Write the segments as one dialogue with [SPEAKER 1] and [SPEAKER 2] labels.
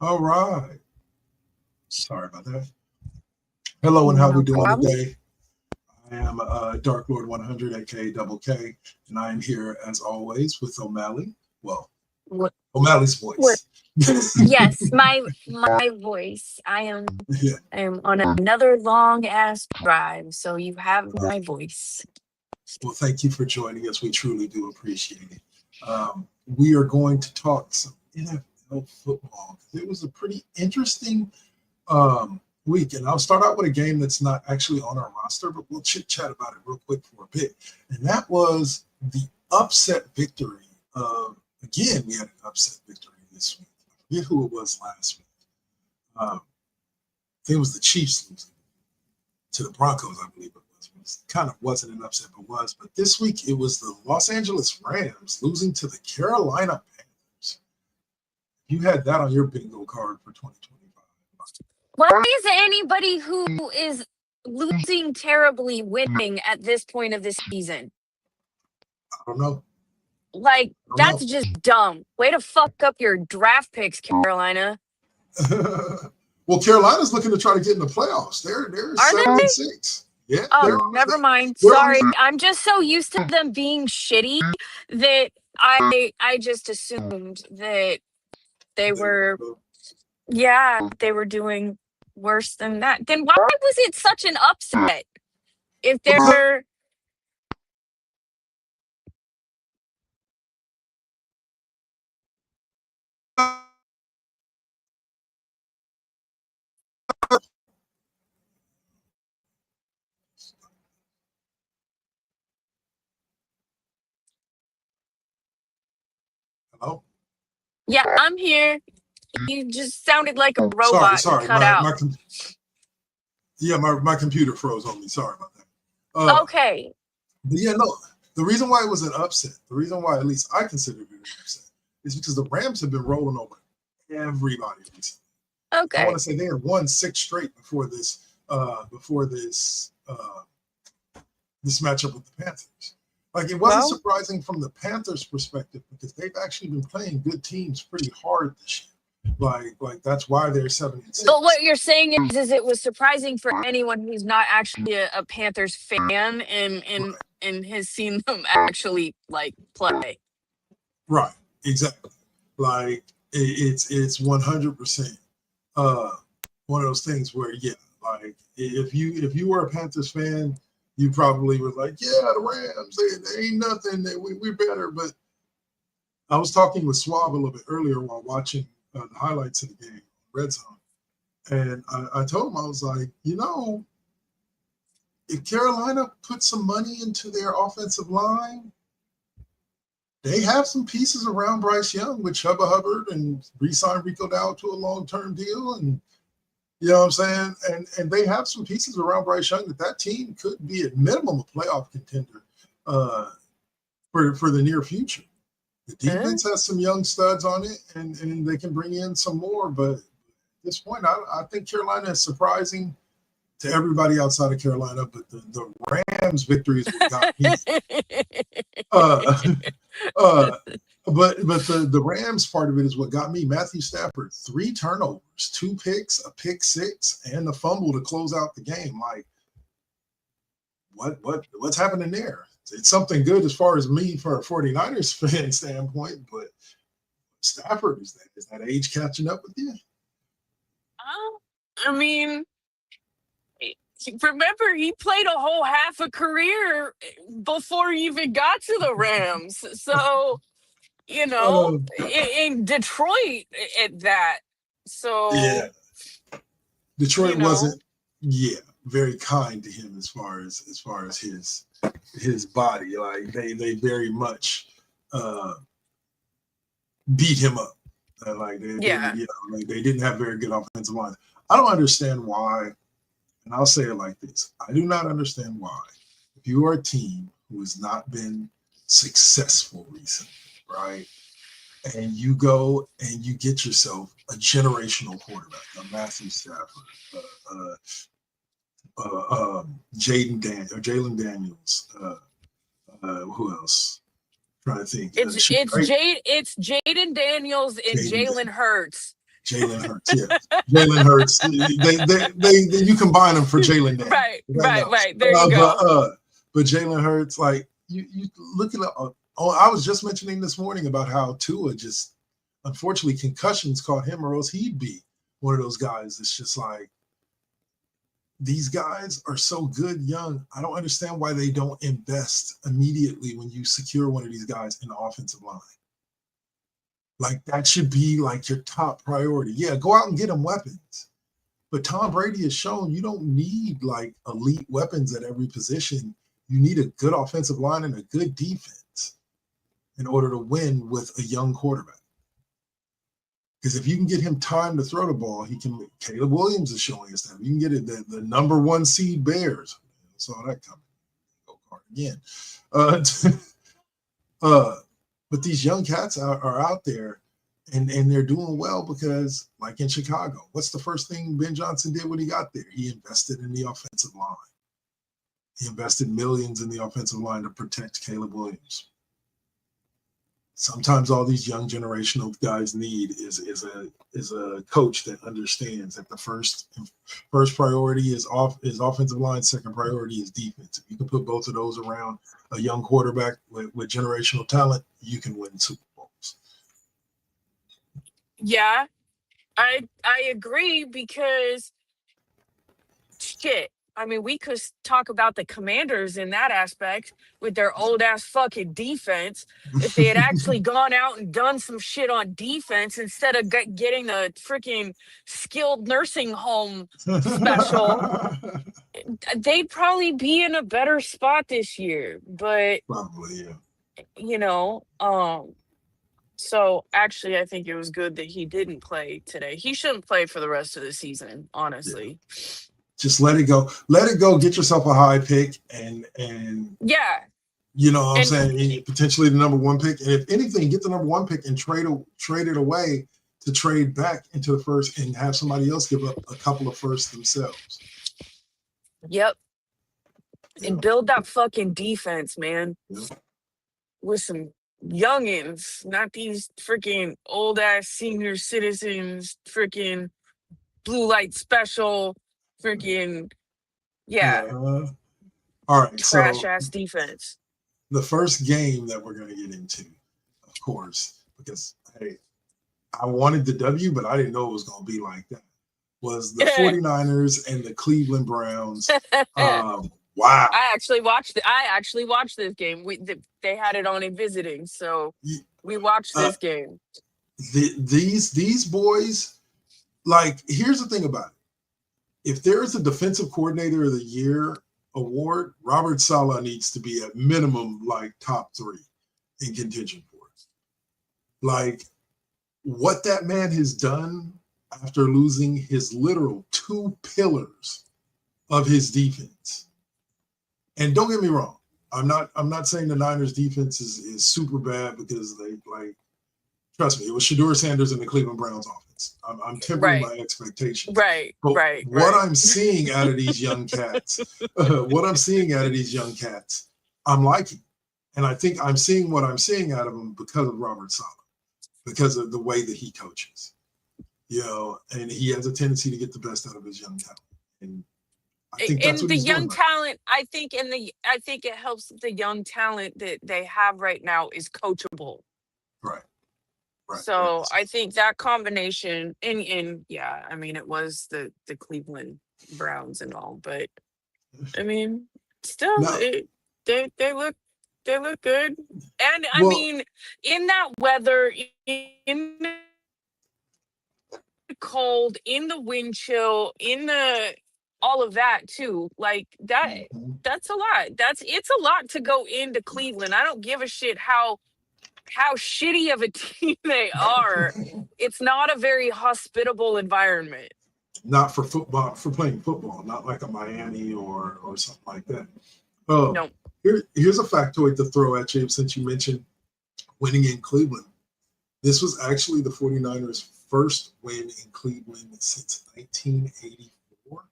[SPEAKER 1] All right. Sorry about that. Hello, and how we
[SPEAKER 2] No
[SPEAKER 1] doing
[SPEAKER 2] problem.
[SPEAKER 1] today? I am Dark Lord 100, aka Double K, and I am here as always with O'Malley. Well,
[SPEAKER 2] What?
[SPEAKER 1] O'Malley's
[SPEAKER 2] What?
[SPEAKER 1] voice.
[SPEAKER 2] Yes, my voice.
[SPEAKER 1] Yeah.
[SPEAKER 2] I am on another long ass drive, so you have
[SPEAKER 1] Yeah.
[SPEAKER 2] my voice.
[SPEAKER 1] Well, thank you for joining us. We truly do appreciate it. We are going to talk some NFL football. It was a pretty interesting week, and I'll start out with a game that's not actually on our roster, but we'll chit chat about it real quick for a bit. And that was the upset victory. Again, we had an upset victory this week. I forget who it was last week. I think it was the Chiefs losing to the Broncos, I believe it was. It kind of wasn't an upset, but was. But this week, it was the Los Angeles Rams losing to the Carolina Panthers. You had that on your bingo card for 2025.
[SPEAKER 2] Why is anybody who is losing terribly winning at this point of the season?
[SPEAKER 1] I don't know.
[SPEAKER 2] Like,
[SPEAKER 1] I
[SPEAKER 2] that's
[SPEAKER 1] don't
[SPEAKER 2] just dumb. Way to fuck up your draft picks, Carolina.
[SPEAKER 1] know. Well, Carolina's looking to try to get in the playoffs. They're
[SPEAKER 2] Are
[SPEAKER 1] 7-6.
[SPEAKER 2] they?
[SPEAKER 1] Yeah,
[SPEAKER 2] Oh, never mind.
[SPEAKER 1] they're
[SPEAKER 2] Sorry. I'm just so used to them being shitty that I just assumed that they were, yeah, they were doing worse than that. Then why was it such an upset if they're
[SPEAKER 1] Hello?
[SPEAKER 2] yeah, I'm here. You just sounded like a
[SPEAKER 1] Sorry,
[SPEAKER 2] robot and
[SPEAKER 1] sorry.
[SPEAKER 2] cut out.
[SPEAKER 1] My computer froze on me. Sorry about that. Uh,
[SPEAKER 2] Okay.
[SPEAKER 1] but yeah, no. The reason why it was an upset, the reason why at least I considered it an upset, is because the Rams have been rolling over everybody recently. I want
[SPEAKER 2] Okay.
[SPEAKER 1] to say they had won 6 straight before this matchup with the Panthers. Like, it wasn't
[SPEAKER 2] Well,
[SPEAKER 1] surprising from the Panthers' perspective because they've actually been playing good teams pretty hard this year. Like that's why they're seven and
[SPEAKER 2] but
[SPEAKER 1] six.
[SPEAKER 2] what you're saying is it was surprising for anyone who's not actually a Panthers fan
[SPEAKER 1] Right,
[SPEAKER 2] and has seen them actually like play.
[SPEAKER 1] right, exactly. Like it's 100% uh one of those things where yeah, like if you were a Panthers fan, you probably were like, yeah, the Rams, they ain't nothing. We're better. But I was talking with Swab a little bit earlier while watching the highlights of the game, Red Zone, and I told him I was like, if Carolina put some money into their offensive line, they have some pieces around Bryce Young with Chuba Hubbard and re-signed Rico Dowd to a long-term deal, and you know what I'm saying? And they have some pieces around Bryce Young that team could be at minimum a playoff contender uh, for the near future. The
[SPEAKER 2] Huh?
[SPEAKER 1] defense has some young studs on it, and they can bring in some more. But at this point, I think Carolina is surprising to everybody outside of Carolina. But the Rams victory is what got me. Uh, uh, but the Rams part of it is what got me. Matthew Stafford, 3 turnovers, 2 picks, a pick six, and a fumble to close out the game. Like, what's happening there? It's something good as far as me for a 49ers fan standpoint, but Stafford, is that age catching up with you?
[SPEAKER 2] I mean, remember he played a whole half a career before he even got to the Rams. So,
[SPEAKER 1] Uh,
[SPEAKER 2] in Detroit at that.
[SPEAKER 1] yeah,
[SPEAKER 2] So, you
[SPEAKER 1] Detroit
[SPEAKER 2] know,
[SPEAKER 1] wasn't, yeah, very kind to him as far as his body. Like they very much uh, beat him up. Like they didn't,
[SPEAKER 2] yeah.
[SPEAKER 1] like they didn't have very good offensive lines. I don't understand why, and I'll say it like this: I do not understand why, if you are a team who has not been successful recently, right? And you go and you get yourself a generational quarterback, a Matthew Stafford, Jalen Daniels, who else? I'm trying to think.
[SPEAKER 2] It's
[SPEAKER 1] Right?
[SPEAKER 2] Jaden Daniels and
[SPEAKER 1] Jaden
[SPEAKER 2] Jalen Hurts.
[SPEAKER 1] Jalen Hurts, yeah. Jalen Hurts. They you combine them for Jalen Daniels.
[SPEAKER 2] Right. There you go.
[SPEAKER 1] But Jalen Hurts, like you look at I was just mentioning this morning about how Tua just unfortunately concussions caught him, or else he'd be one of those guys that's just like, these guys are so good young. I don't understand why they don't invest immediately when you secure one of these guys in the offensive line. Like, that should be like your top priority. Yeah, go out and get them weapons. But Tom Brady has shown you don't need like elite weapons at every position. You need a good offensive line and a good defense in order to win with a young quarterback. Because if you can get him time to throw the ball, he can. Caleb Williams is showing us that. You can get it. The number 1 seed Bears. I saw that coming. Go card again. But these young cats are out there, and they're doing well because, like in Chicago, what's the first thing Ben Johnson did when he got there? He invested in the offensive line. He invested millions in the offensive line to protect Caleb Williams. Sometimes all these young generational guys need is a coach that understands that the first priority is offensive line, second priority is defense. If you can put both of those around a young quarterback with generational talent, you can win Super Bowls.
[SPEAKER 2] Yeah, I agree, because shit. I mean, we could talk about the Commanders in that aspect with their old ass fucking defense. If they had actually gone out and done some shit on defense instead of getting the freaking skilled nursing home special, they'd probably be in a better spot this year. But
[SPEAKER 1] Probably,
[SPEAKER 2] you know, so actually, I think it was good that he didn't play today. He shouldn't play for the rest of the season, honestly.
[SPEAKER 1] Yeah. Just let it go. Let it go. Get yourself a high pick, and
[SPEAKER 2] yeah,
[SPEAKER 1] you know what I'm saying, potentially the number 1 pick. And if anything, get the number 1 pick and trade it away to trade back into the first and have somebody else give up a couple of firsts themselves.
[SPEAKER 2] Yep. And build that fucking defense, man.
[SPEAKER 1] Yep.
[SPEAKER 2] With some youngins, not these freaking old ass senior citizens, freaking blue light special, freaking
[SPEAKER 1] All right,
[SPEAKER 2] trash
[SPEAKER 1] so
[SPEAKER 2] ass defense.
[SPEAKER 1] The first game that we're going to get into, of course, because hey, I wanted the W, but I didn't know it was going to be like that, was the 49ers and the Cleveland Browns. Wow.
[SPEAKER 2] I actually watched this game. They had it on in visiting, so we watched this game.
[SPEAKER 1] These boys, like, here's the thing about it. If there is a defensive coordinator of the year award, Robert Saleh needs to be at minimum like top 3 in contention for it. Like, what that man has done after losing his literal 2 pillars of his defense. And don't get me wrong, I'm not saying the Niners defense is super bad, because they, like, trust me, it was Shedeur Sanders and the Cleveland Browns offense. I'm tempering my expectations.
[SPEAKER 2] Right.
[SPEAKER 1] What I'm seeing out of these young cats, I'm liking. And I think I'm seeing what I'm seeing out of them because of Robert Saleh, because of the way that he coaches. You know, and he has a tendency to get the best out of his young talent. And I think that's what he's doing.
[SPEAKER 2] Talent, I think it helps the young talent that they have right now is coachable.
[SPEAKER 1] Right.
[SPEAKER 2] So I think that combination, and yeah, I mean, it was the Cleveland Browns and all, but I mean, still, they look good. And I mean, in that weather, in the cold, in the wind chill, in the all of that too, like that's a lot. It's a lot to go into Cleveland. I don't give a shit how shitty of a team they are. It's not a very hospitable environment.
[SPEAKER 1] Not for football, for playing football, not like a Miami or something like that. No. Here's a factoid to throw at you, since you mentioned winning in Cleveland. This was actually the 49ers' first win in Cleveland since 1984.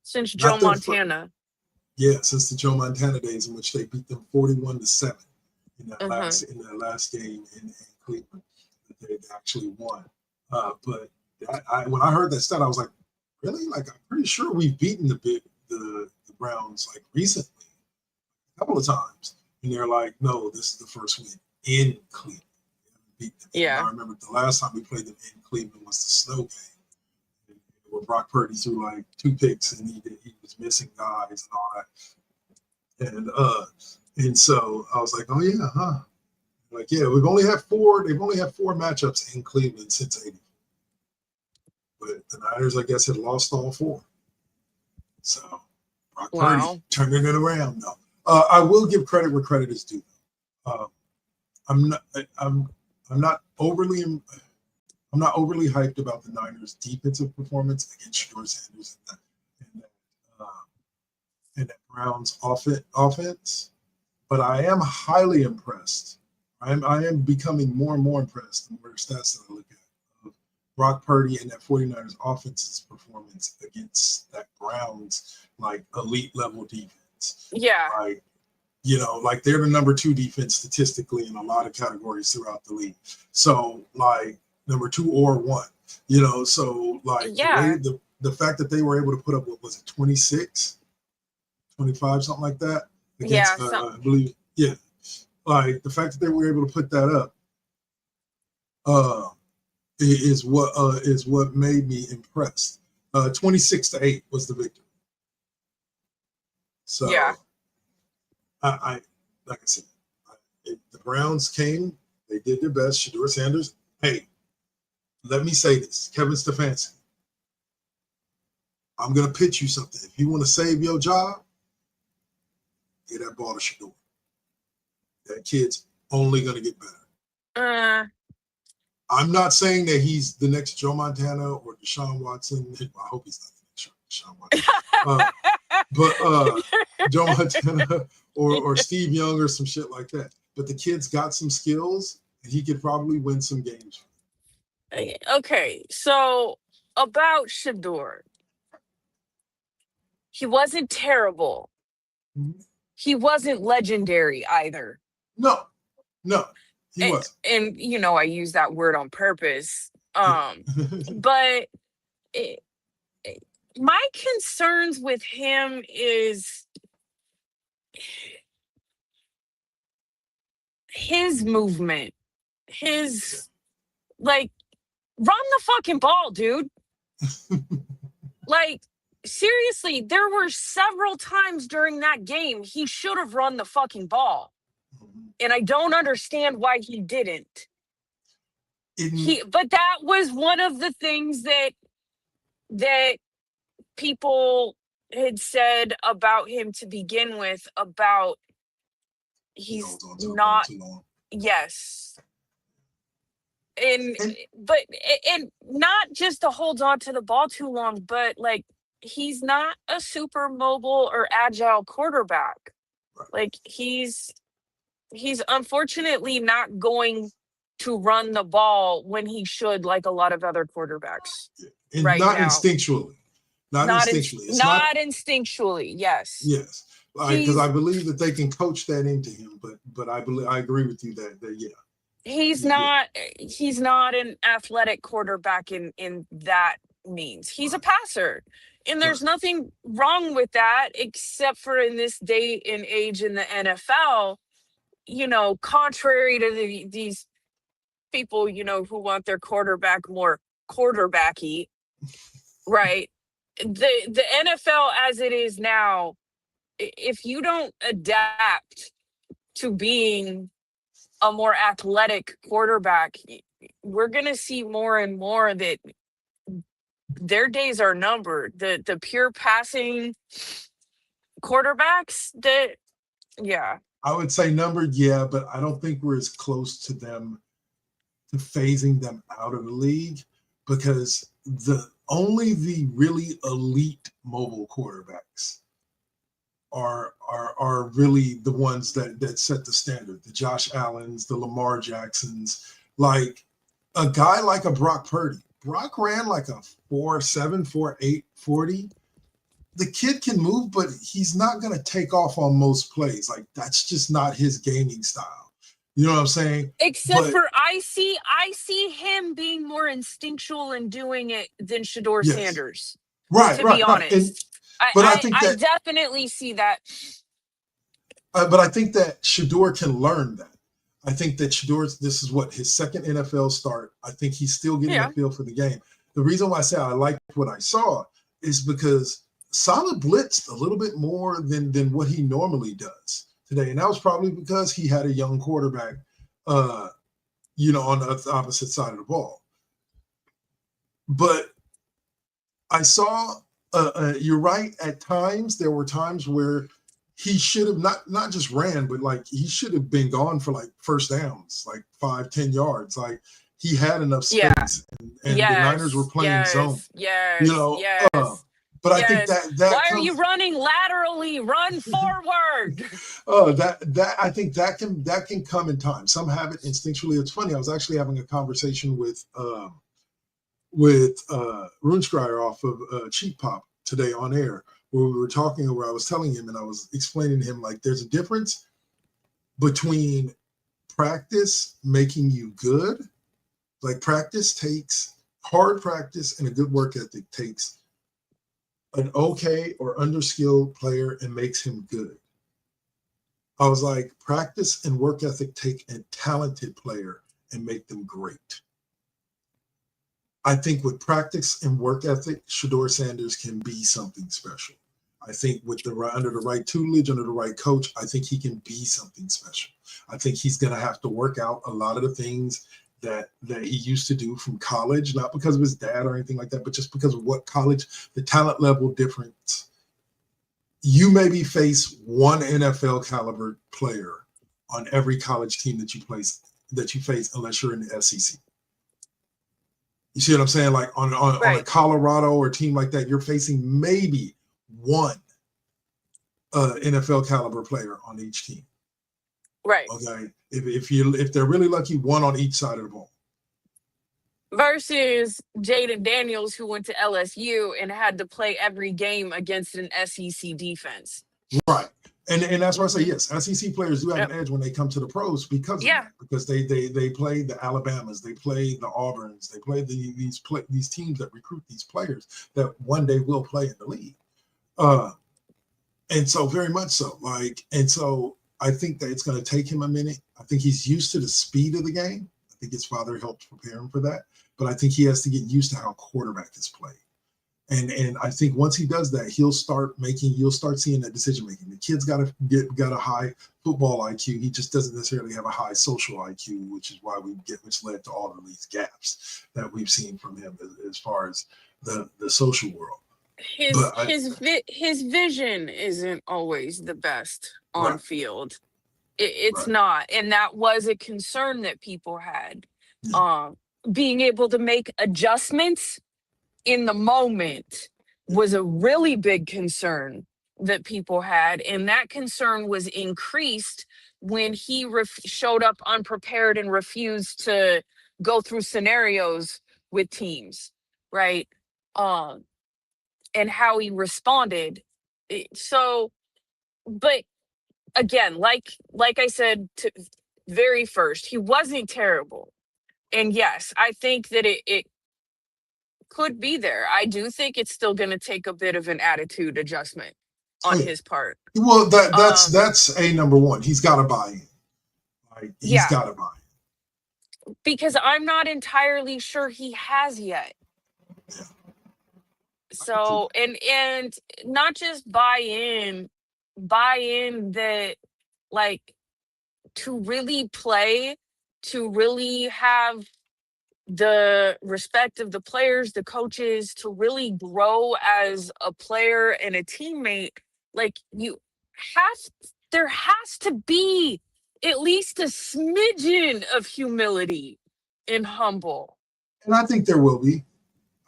[SPEAKER 2] Since Joe Montana.
[SPEAKER 1] Since the Joe Montana days, in which they beat them 41-7 in that last game in Cleveland that they actually won. But when I heard that stat, I was like, really? Like, I'm pretty sure we've beaten the Browns like recently a couple of times. And they're like, no, this is the first win in Cleveland. Beat them.
[SPEAKER 2] Yeah.
[SPEAKER 1] And I remember the last time we played them in Cleveland was the snow game, where Brock Purdy threw like 2 picks and he was missing guys and all that. And so I was like, oh yeah, huh? Like, yeah, they've only had 4 matchups in Cleveland since '80. But the Niners, I guess, had lost all 4. So Brock Purdy turning it around. No, I will give credit where credit is due. I'm not overly hyped about the Niners' defensive performance against Shedeur Sanders and that Browns offense, but I am highly impressed. I am becoming more and more impressed the more stats that I look at of Brock Purdy and that 49ers offense's performance against that Browns like elite level defense.
[SPEAKER 2] Yeah.
[SPEAKER 1] Like, like they're the number 2 defense statistically in a lot of categories throughout the league. So like number 2 or 1, so like the fact that they were able to put up, what was it, 26, 25, something like that against, I believe. Yeah. Like the fact that they were able to put that up is what made me impressed. 26-8 was the victory. So yeah. I like I said, the Browns came, they did their best. Shedeur Sanders, hey, let me say this, Kevin Stefanski, I'm gonna pitch you something. If you want to save your job, get that ball to Shedeur. That kid's only gonna get better. I'm not saying that he's the next Joe Montana or Deshaun Watson. I hope he's not the next Deshaun Watson. But Joe Montana or Steve Young or some shit like that. But the kid's got some skills, and he could probably win some games.
[SPEAKER 2] Okay, so about Shedeur, he wasn't terrible. Mm-hmm. He wasn't legendary either.
[SPEAKER 1] No, he wasn't.
[SPEAKER 2] And I use that word on purpose. But my concerns with him is his movement, like, run the fucking ball, dude. Like, seriously, there were several times during that game he should have run the fucking ball. And I don't understand why he didn't. But that was one of the things that people had said about him to begin with, about he's not. Yes. And not just to hold on to the ball too long, but like, he's not a super mobile or agile quarterback. Right. Like, he's unfortunately not going to run the ball when he should, like a lot of other quarterbacks.
[SPEAKER 1] And right not now. Instinctually. Not instinctually.
[SPEAKER 2] Not instinctually, yes.
[SPEAKER 1] Yes. Because I believe that they can coach that into him, but I agree with you that yeah.
[SPEAKER 2] He's not an athletic quarterback in that means. He's a passer. And there's nothing wrong with that, except for in this day and age in the NFL, contrary to these people, who want their quarterback more quarterbacky, right? The NFL as it is now, if you don't adapt to being a more athletic quarterback, we're going to see more and more that their days are numbered. The pure passing quarterbacks, yeah.
[SPEAKER 1] I would say numbered, yeah, but I don't think we're as close to them, to phasing them out of the league, because only the really elite mobile quarterbacks are really the ones that set the standard. The Josh Allens, the Lamar Jacksons, like a guy like a Brock Purdy. Brock ran like a 4.7, 4.8 40. The kid can move, but he's not going to take off on most plays. Like, that's just not his gaming style. You know what I'm saying?
[SPEAKER 2] Except
[SPEAKER 1] But
[SPEAKER 2] for I see him being more instinctual in doing it than Shador
[SPEAKER 1] yes,
[SPEAKER 2] Sanders,
[SPEAKER 1] right,
[SPEAKER 2] to be
[SPEAKER 1] right, right. And
[SPEAKER 2] honest. I,
[SPEAKER 1] but I
[SPEAKER 2] I,
[SPEAKER 1] think
[SPEAKER 2] I
[SPEAKER 1] that
[SPEAKER 2] definitely see that.
[SPEAKER 1] but I think that Shador can learn that. I think that Shador's this is what his second NFL start. I think he's still getting a
[SPEAKER 2] Yeah.
[SPEAKER 1] feel for the game. The reason why I say I liked what I saw is because Solid blitzed a little bit more than what he normally does today, and that was probably because he had a young quarterback, uh, on the opposite side of the ball. But I saw, you're right. At times, there were times where he should have not just ran, but like he should have been gone for like first downs, like 5-10 yards. Like he had enough
[SPEAKER 2] Yeah.
[SPEAKER 1] space, and the Niners were
[SPEAKER 2] Yes.
[SPEAKER 1] playing zone.
[SPEAKER 2] Yes.
[SPEAKER 1] You
[SPEAKER 2] Yes.
[SPEAKER 1] know,
[SPEAKER 2] Yes.
[SPEAKER 1] but I think
[SPEAKER 2] Yes.
[SPEAKER 1] that
[SPEAKER 2] Why are you
[SPEAKER 1] comes
[SPEAKER 2] running laterally? Run forward.
[SPEAKER 1] that I think that can come in time. Some have it instinctually. It's funny. I was actually having a conversation with Runeskrier off of Cheap Pop today on air, where we were talking, where I was telling him and I was explaining to him like there's a difference between practice making you good. Like practice takes hard practice, and a good work ethic takes an okay or underskilled player and makes him good. I was like, practice and work ethic take a talented player and make them great. I think with practice and work ethic, Shador Sanders can be something special. I think with under the right tutelage, under the right coach, I think he can be something special. I think he's going to have to work out a lot of the things that he used to do from college, not because of his dad or anything like that, but just because of what college, the talent level difference. You maybe face one NFL caliber player on every college team that you face, unless you're in the SEC. You see what I'm saying? Like on a
[SPEAKER 2] Right.
[SPEAKER 1] Colorado or a team like that, you're facing maybe one NFL caliber player on each team.
[SPEAKER 2] Right.
[SPEAKER 1] Okay, if they're really lucky, one on each side of the ball.
[SPEAKER 2] Versus Jaden Daniels, who went to LSU and had to play every game against an SEC defense.
[SPEAKER 1] Right. And that's why I say yes, SEC players do have
[SPEAKER 2] Yep.
[SPEAKER 1] an edge when they come to the pros because of
[SPEAKER 2] Yeah.
[SPEAKER 1] that. Because they play the Alabamas, they play the Auburns, they play these teams that recruit these players that one day will play in the league. And so very much so. And so I think that it's going to take him a minute. I think he's used to the speed of the game. I think his father helped prepare him for that. But I think he has to get used to how quarterback is played. And I think once he does that, you'll start seeing that decision making. The kid's got a high football IQ. He just doesn't necessarily have a high social IQ, which is why which led to all of these gaps that we've seen from him as far as the social world.
[SPEAKER 2] His vision isn't always the best on
[SPEAKER 1] Right.
[SPEAKER 2] field. It's
[SPEAKER 1] Right.
[SPEAKER 2] not, and that was a concern that people had.
[SPEAKER 1] Yeah.
[SPEAKER 2] Being able to make adjustments in the moment was a really big concern that people had, and that concern was increased when he showed up unprepared and refused to go through scenarios with teams, right? And how he responded. So, but again, like I said to very first, he wasn't terrible. And yes, I think that it could be there. I do think it's still going to take a bit of an attitude adjustment on his part.
[SPEAKER 1] Well, that's a number one. He's got to buy in. Like he's
[SPEAKER 2] Yeah,
[SPEAKER 1] got to buy in.
[SPEAKER 2] because I'm not entirely sure he has yet.
[SPEAKER 1] Yeah.
[SPEAKER 2] So, and not just buy in that, like, to really play, to really have the respect of the players, the coaches, to really grow as a player and a teammate. Like, there has to be at least a smidgen of humility and humble.
[SPEAKER 1] And I think there will be.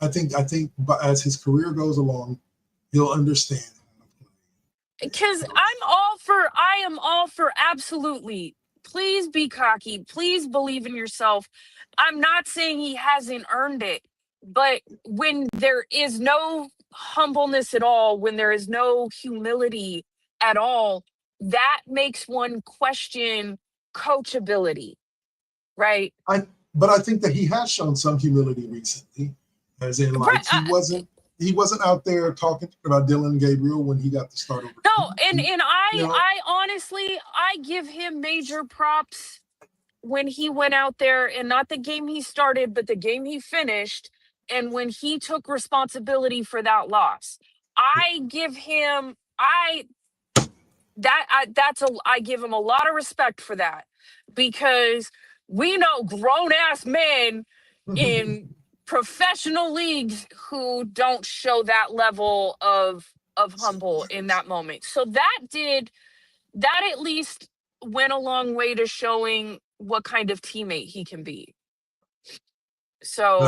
[SPEAKER 1] I think but as his career goes along, he'll understand how to play.
[SPEAKER 2] Because I am all for absolutely. Please be cocky. Please believe in yourself. I'm not saying he hasn't earned it, but when there is no humbleness at all, when there is no humility at all, that makes one question coachability, right?
[SPEAKER 1] But I think that he has shown some humility recently, as in like
[SPEAKER 2] Right.
[SPEAKER 1] he wasn't out there talking about Dylan Gabriel when he got the start over
[SPEAKER 2] No,
[SPEAKER 1] him.
[SPEAKER 2] and
[SPEAKER 1] You know,
[SPEAKER 2] I honestly I give him major props when he went out there, and not the game he started, but the game he finished, and when he took responsibility for that loss. I give him I give him a lot of respect for that, because we know grown ass men in professional leagues who don't show that level of humble in that moment. So that at least went a long way to showing what kind of teammate he can be.
[SPEAKER 1] and
[SPEAKER 2] So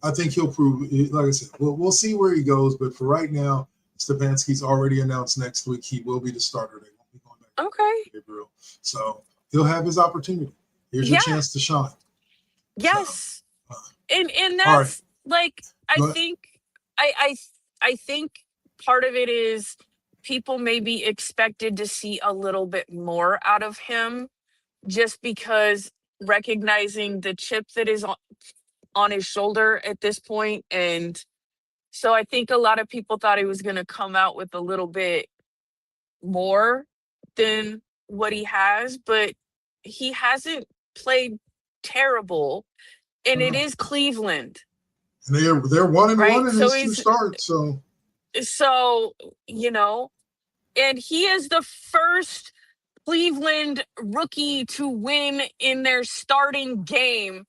[SPEAKER 1] I think he'll prove. Like I said, we'll see where he goes. But for right now, Stefanski's already announced next week he will be the starter. They won't be going back
[SPEAKER 2] okay.
[SPEAKER 1] to Gabriel, so he'll have his opportunity. Here's your
[SPEAKER 2] Yeah.
[SPEAKER 1] chance to shine.
[SPEAKER 2] Yes.
[SPEAKER 1] So,
[SPEAKER 2] And
[SPEAKER 1] all right,
[SPEAKER 2] that's like I
[SPEAKER 1] go ahead.
[SPEAKER 2] think I think part of it is people may be expected to see a little bit more out of him, just because recognizing the chip that is on his shoulder at this point. And so I think a lot of people thought he was going to come out with a little bit more than what he has, but he hasn't played terrible, and it is Cleveland,
[SPEAKER 1] And they're 1-1
[SPEAKER 2] right?
[SPEAKER 1] in
[SPEAKER 2] So
[SPEAKER 1] his two starts.
[SPEAKER 2] so and he is the first Cleveland rookie to win in their starting game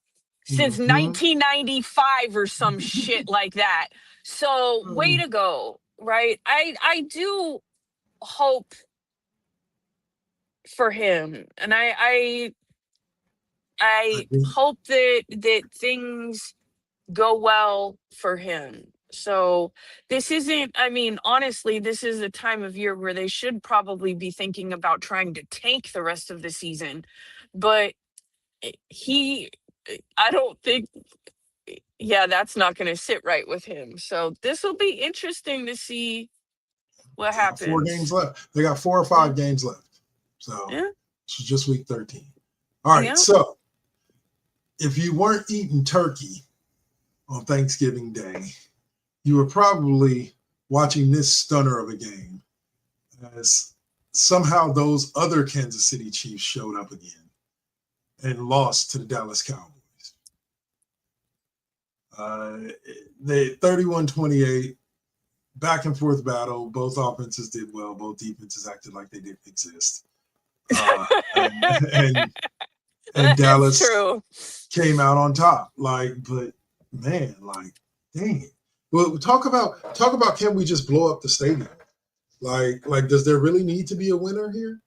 [SPEAKER 2] since
[SPEAKER 1] Mhm.
[SPEAKER 2] 1995 or some shit like that. So way to go, right? I do hope for him, and
[SPEAKER 1] I
[SPEAKER 2] I
[SPEAKER 1] think
[SPEAKER 2] hope that things go well for him. So this isn't, I mean, honestly, this is a time of year where they should probably be thinking about trying to tank the rest of the season. But he, I don't think, yeah, that's not going to sit right with him. So this will be interesting to see what
[SPEAKER 1] they got 4 games
[SPEAKER 2] happens.
[SPEAKER 1] left. They got 4 or 5
[SPEAKER 2] Yeah.
[SPEAKER 1] games left. So
[SPEAKER 2] Yeah.
[SPEAKER 1] it's just week 13. All right.
[SPEAKER 2] Yeah.
[SPEAKER 1] So if you weren't eating turkey on Thanksgiving Day, you were probably watching this stunner of a game as somehow those other Kansas City Chiefs showed up again and lost to the Dallas Cowboys. They 31-28, back and forth battle. Both offenses did well. Both defenses acted like they didn't exist. And
[SPEAKER 2] It's
[SPEAKER 1] Dallas
[SPEAKER 2] true.
[SPEAKER 1] came out on top. But man, dang it. Well, talk about can we just blow up the stadium? Does there really need to be a winner here?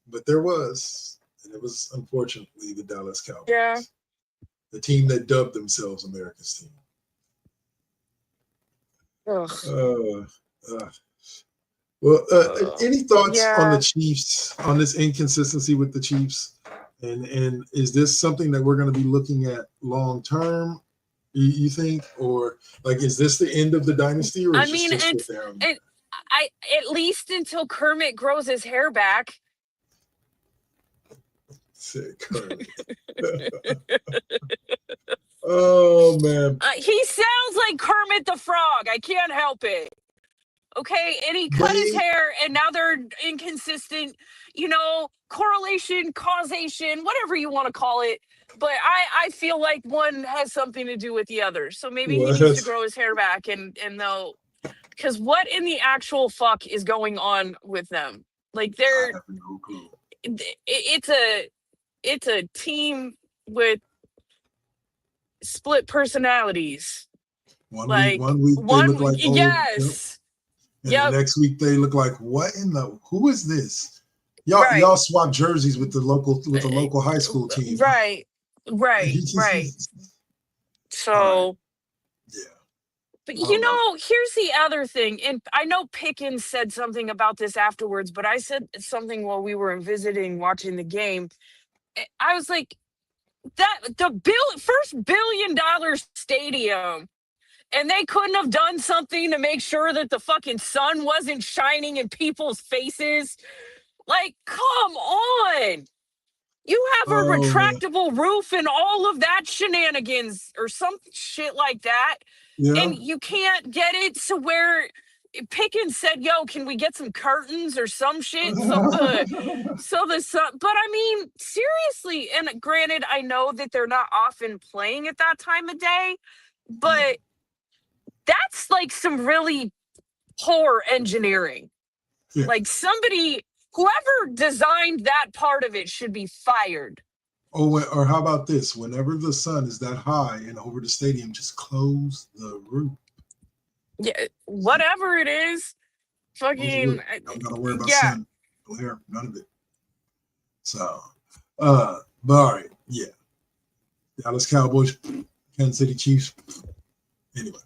[SPEAKER 1] But there was, and it was unfortunately the Dallas Cowboys,
[SPEAKER 2] Yeah.
[SPEAKER 1] the team that dubbed themselves America's team.
[SPEAKER 2] Ugh.
[SPEAKER 1] Well, any thoughts on the
[SPEAKER 2] Yeah.
[SPEAKER 1] Chiefs, on this inconsistency with the Chiefs, and is this something that we're going to be looking at long term? You think, or is this the end of the dynasty, or
[SPEAKER 2] I
[SPEAKER 1] is this
[SPEAKER 2] mean,
[SPEAKER 1] just what they're
[SPEAKER 2] I at least until Kermit grows his hair back.
[SPEAKER 1] sick? Oh man,
[SPEAKER 2] He sounds like Kermit the Frog. I can't help it. Okay, and he cut his
[SPEAKER 1] they
[SPEAKER 2] hair, and now they're inconsistent. Correlation, causation, whatever you want to call it. But I feel like one has something to do with the other. So maybe he needs to
[SPEAKER 1] was.
[SPEAKER 2] grow his hair back, and they'll, because what in the actual fuck is going on with them? Like
[SPEAKER 1] I
[SPEAKER 2] they're
[SPEAKER 1] have no clue.
[SPEAKER 2] it's a team with split personalities. Like
[SPEAKER 1] One week they look like old, yep,
[SPEAKER 2] yes,
[SPEAKER 1] and the
[SPEAKER 2] yep,
[SPEAKER 1] next week they look like what in the who is this?
[SPEAKER 2] right,
[SPEAKER 1] Y'all swap jerseys with the local high school team.
[SPEAKER 2] right, right, right.
[SPEAKER 1] All right,
[SPEAKER 2] So,
[SPEAKER 1] yeah,
[SPEAKER 2] but
[SPEAKER 1] I don't know.
[SPEAKER 2] here's the other thing, and I know Pickens said something about this afterwards, but I said something while we were visiting watching the game. I was like, that the first $1 billion stadium, and they couldn't have done something to make sure that the fucking sun wasn't shining in people's faces. Like, come on. You have a
[SPEAKER 1] Oh man.
[SPEAKER 2] retractable roof and all of that shenanigans or some shit like that,
[SPEAKER 1] Yeah.
[SPEAKER 2] and you can't get it to where Pickens said, "Yo, can we get some curtains or some shit?" So the sun. But I mean, seriously. And granted, I know that they're not often playing at that time of day,
[SPEAKER 1] Yeah.
[SPEAKER 2] but that's like some really poor engineering.
[SPEAKER 1] Yeah.
[SPEAKER 2] Like somebody, whoever designed that part of it, should be fired.
[SPEAKER 1] Or how about this? Whenever the sun is that high and over the stadium, just close the roof.
[SPEAKER 2] Yeah, whatever it is,
[SPEAKER 1] Close the
[SPEAKER 2] fucking
[SPEAKER 1] roof. Don't gotta worry about
[SPEAKER 2] yeah.
[SPEAKER 1] sun, glare, none of it. So, but all right, yeah. Dallas Cowboys, Kansas City Chiefs. Anyway.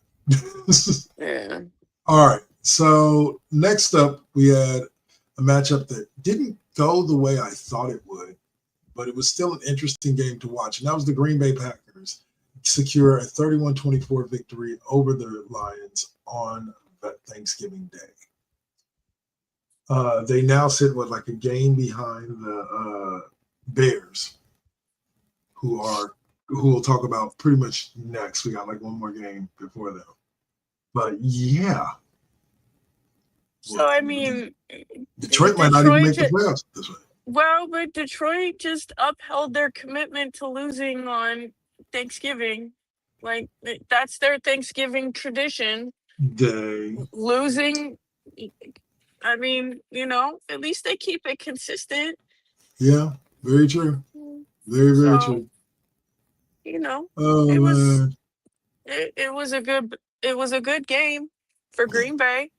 [SPEAKER 2] Yeah.
[SPEAKER 1] All right. So next up, we had a matchup that didn't go the way I thought it would, but it was still an interesting game to watch. And that was the Green Bay Packers secure a 31-24 victory over the Lions on Thanksgiving Day. They now sit with like a game behind the Bears, who we'll talk about pretty much next. We got like one more game before them. But yeah.
[SPEAKER 2] So I mean,
[SPEAKER 1] Detroit might not even make the playoffs this way.
[SPEAKER 2] Well, but Detroit just upheld their commitment to losing on Thanksgiving. Like that's their Thanksgiving tradition. Losing. I mean, at least they keep it consistent.
[SPEAKER 1] Yeah, very true. Very, very true.
[SPEAKER 2] Oh, it was man. It was a good game for Green Bay.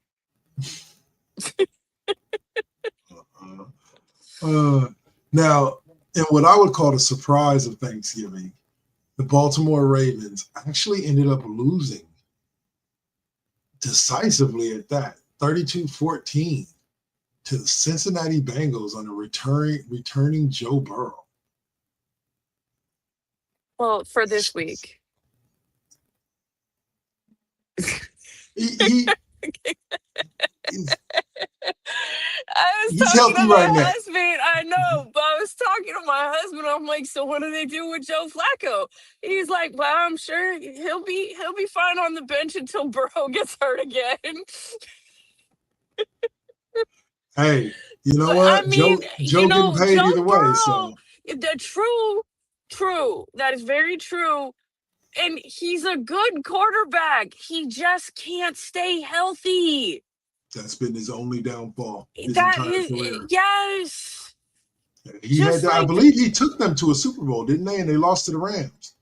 [SPEAKER 1] Now, in what I would call the surprise of Thanksgiving, the Baltimore Ravens actually ended up losing decisively at that, 32-14 to the Cincinnati Bengals on a returning Joe Burrow.
[SPEAKER 2] Well, for this week.
[SPEAKER 1] He's
[SPEAKER 2] talking to
[SPEAKER 1] my
[SPEAKER 2] husband. I know, but I was talking to my husband. I'm like, so what do they do with Joe Flacco? He's like, well, I'm sure he'll be fine on the bench until Burrow gets hurt again.
[SPEAKER 1] Hey, you know what?
[SPEAKER 2] I mean,
[SPEAKER 1] Joe getting paid
[SPEAKER 2] Joe
[SPEAKER 1] either
[SPEAKER 2] Burrow,
[SPEAKER 1] way. So
[SPEAKER 2] true. That is very true. And he's a good quarterback. He just can't stay healthy.
[SPEAKER 1] That's been his only downfall his entire career.
[SPEAKER 2] Yes.
[SPEAKER 1] He had, I believe he took them to a Super Bowl, didn't they? And they lost to the Rams.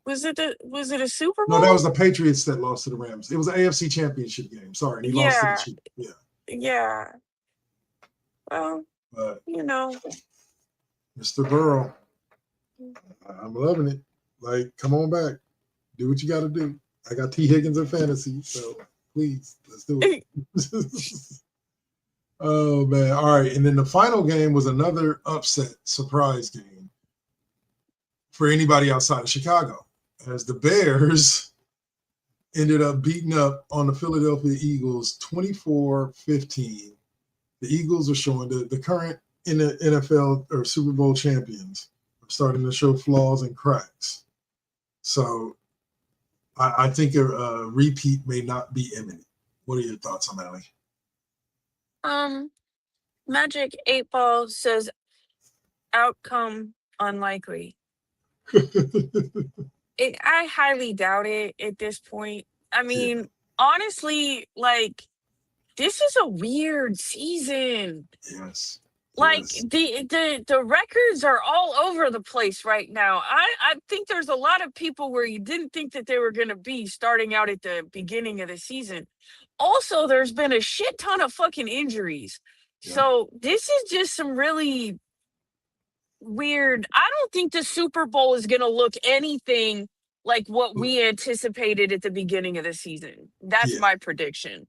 [SPEAKER 2] Was it a Super Bowl?
[SPEAKER 1] No, that was the Patriots that lost to the Rams. It was an AFC Championship game. Sorry, and he lost to the Chiefs. Yeah.
[SPEAKER 2] Yeah. Well,
[SPEAKER 1] but,
[SPEAKER 2] Mr.
[SPEAKER 1] Burrow, I'm loving it. Like, come on back. Do what you got to do. I got T. Higgins in fantasy, so please, let's do it. Oh, man. All right. And then the final game was another upset surprise game for anybody outside of Chicago, as the Bears ended up beating up on the Philadelphia Eagles 24-15. The Eagles are showing the current in the NFL or Super Bowl champions are starting to show flaws and cracks. So I think a repeat may not be imminent. What are your thoughts on that?
[SPEAKER 2] Magic 8 Ball says outcome unlikely. I highly doubt it at this point. I mean, honestly, like, this is a weird season.
[SPEAKER 1] Yes.
[SPEAKER 2] Like, the records are all over the place right now. I think there's a lot of people where you didn't think that they were going to be starting out at the beginning of the season. Also, there's been a shit ton of fucking injuries. Yeah. So this is just some really weird. I don't think the Super Bowl is going to look anything like what we anticipated at the beginning of the season. That's my prediction.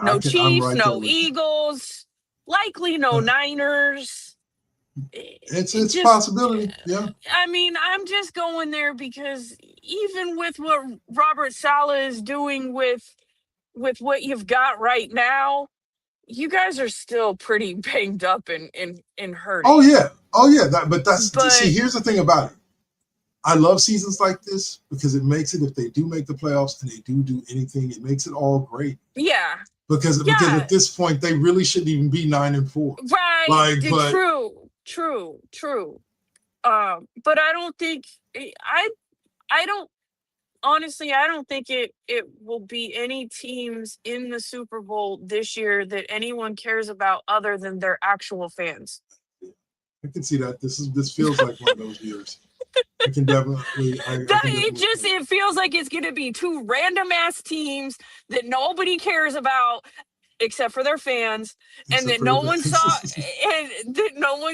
[SPEAKER 2] No Chiefs, no Eagles, likely no Niners.
[SPEAKER 1] It's a possibility. Yeah.
[SPEAKER 2] I mean, I'm just going there because even with what Robert Saleh is doing with what you've got right now, you guys are still pretty banged up and hurting.
[SPEAKER 1] Oh yeah. See,
[SPEAKER 2] But
[SPEAKER 1] here's the thing about it. I love seasons like this because it makes it, if they do make the playoffs and they do anything, it makes it all great.
[SPEAKER 2] yeah.
[SPEAKER 1] Because at this point they really shouldn't even be 9-4.
[SPEAKER 2] Right. True. But I don't think I don't honestly, I don't think it will be any teams in the Super Bowl this year that anyone cares about other than their actual fans.
[SPEAKER 1] I can see that. This feels like one of those years. I can definitely.
[SPEAKER 2] It feels like it's going to be two random ass teams that nobody cares about except for their fans, and that no one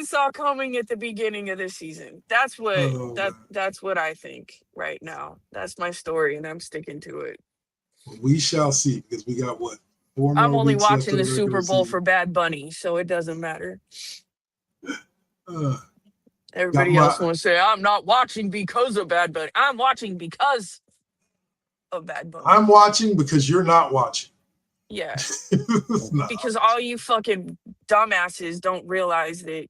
[SPEAKER 2] saw coming at the beginning of the season. That's what that's what I think right now. That's my story, and I'm sticking to it.
[SPEAKER 1] We shall see, because we got what, 4 more.
[SPEAKER 2] I'm only watching the Super Bowl for Bad Bunny, so it doesn't matter. Everybody else wants to say, I'm not watching because of Bad Bunny. I'm watching because of Bad Bunny.
[SPEAKER 1] I'm watching because you're not watching.
[SPEAKER 2] Yeah. Because all you fucking dumbasses don't realize that,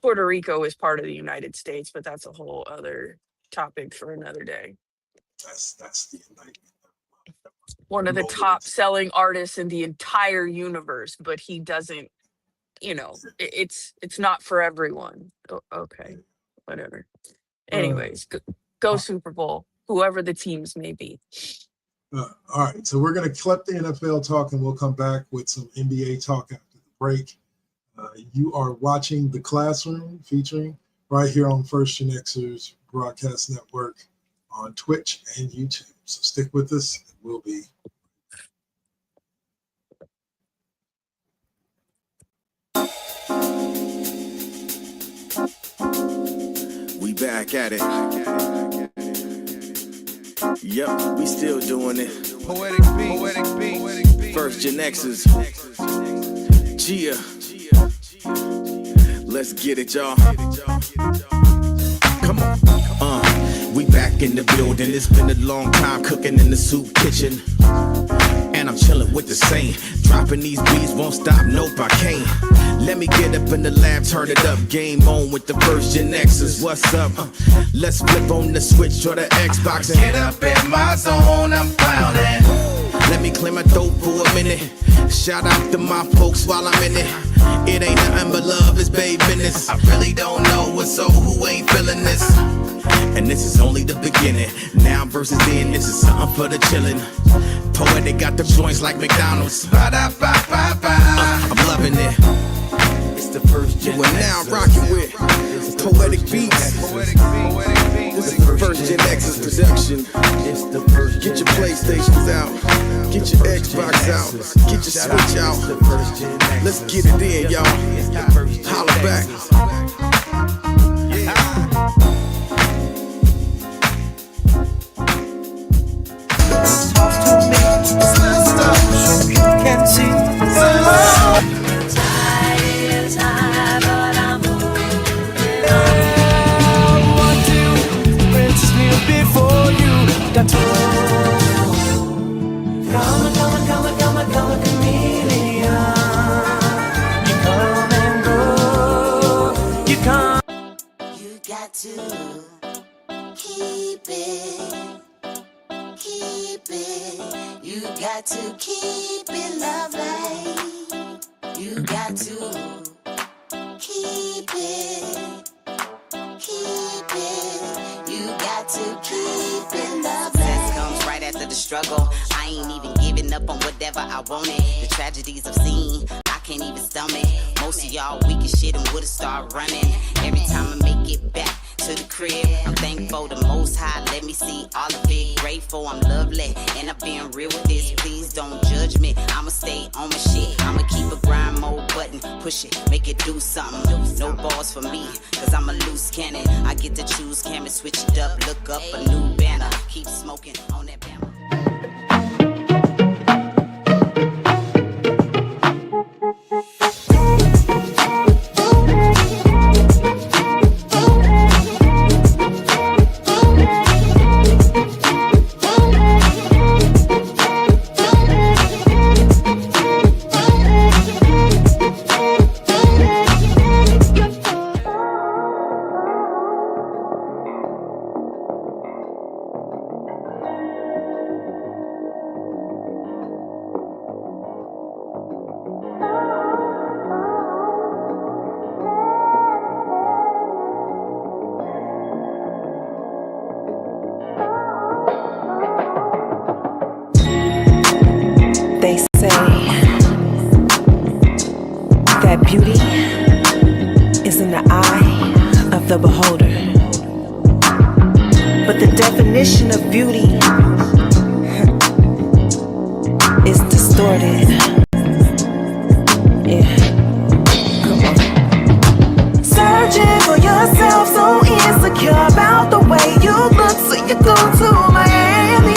[SPEAKER 2] Puerto Rico is part of the United States, but that's a whole other topic for another day.
[SPEAKER 1] That's the indictment.
[SPEAKER 2] One of the top selling artists in the entire universe, but he doesn't, it's not for everyone. Okay, whatever. Anyways, go Super Bowl, whoever the teams may be.
[SPEAKER 1] All right, so we're going to clip the NFL talk, and we'll come back with some NBA talk after the break. You are watching The Classroom, featuring right here on First GenXers Broadcast Network on Twitch and YouTube. So stick with us, and we'll be.
[SPEAKER 3] We back at it. Yep, we still doing it. Poetic beat. First GenXers. Gia. Let's get it, y'all. Come on. We back in the building. It's been a long time cooking in the soup kitchen. And I'm chilling with the same. Dropping these beats, won't stop, nope, I can't. Let me get up in the lab, turn it up. Game on with the First GenXers. What's up? Let's flip on the Switch or the Xbox and get up in my zone, I'm clowning. Let me clear my throat for a minute. Shout out to my folks while I'm in it. It ain't nothing but love, it's babe business. I really don't know what's so who ain't feeling this. And this is only the beginning. Now versus then, this is something for the chillin'. Poetic got the joints like McDonald's. I'm loving it. It's the First GenXers. We're now rocking with Poetic Beats. This is the First GenXers production. Get your PlayStations out. Get your Xbox out. Get your Switch out. Let's get it in, y'all. Holla back.
[SPEAKER 4] Can see before you got to come a chameleon. You come and go. You come.
[SPEAKER 5] You got to keep it. You got to keep it lovely. You got to keep it. You got to keep it lovely. Success comes right after the struggle. I ain't even giving up on whatever I wanted. The tragedies I've seen, I can't even stomach. Most of y'all weak as shit and would've started running. Every time I make it back to the crib, I'm thankful the Most High let me see all of it. Grateful I'm lovely, and I've been real with this. Please don't judge me, I'ma stay on my shit. I'ma keep a grind mode button, push it, make it do something. No balls for me, cause I'm a loose cannon. I get to choose, camera, switch it up, look up a new banner. Keep smoking on that banner.
[SPEAKER 4] the beholder. But the definition of beauty is distorted. Yeah, come on. Searching for yourself, so insecure about the way you look, so you go to Miami.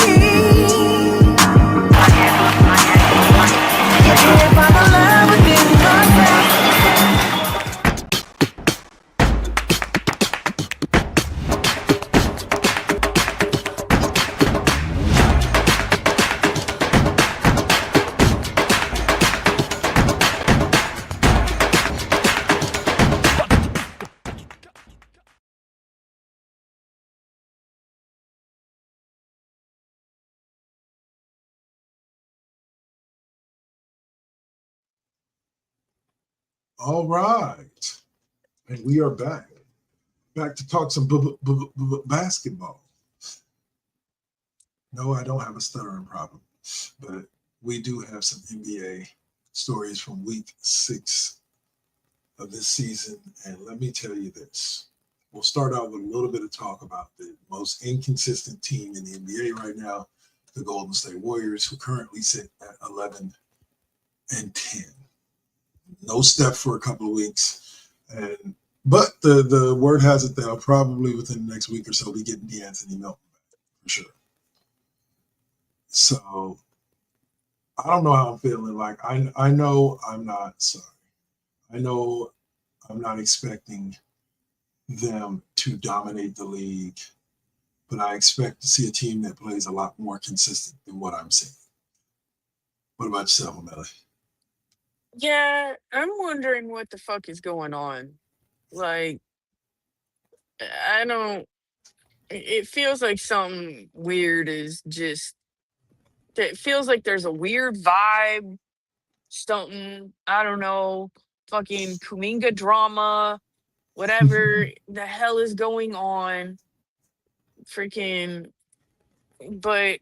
[SPEAKER 4] You can't find the love within yourself.
[SPEAKER 1] All right. And we are back. Back to talk some basketball. No, I don't have a stuttering problem, but we do have some NBA stories from week 6 of this season. And let me tell you this. We'll start out with a little bit of talk about the most inconsistent team in the NBA right now, the Golden State Warriors, who currently sit at 11-10. No Steph for a couple of weeks. But the word has it they'll probably within the next week or so be getting D'Anthony Melton back for sure. So I don't know how I'm feeling. Like I know I'm not sorry. I know I'm not expecting them to dominate the league, but I expect to see a team that plays a lot more consistent than what I'm seeing. What about yourself, Amelie?
[SPEAKER 2] Yeah, I'm wondering what the fuck is going on. Like, I don't. It feels like something weird is just. It feels like there's a weird vibe. Something, I don't know. Fucking Kuminga drama. Whatever the hell is going on. Freaking. But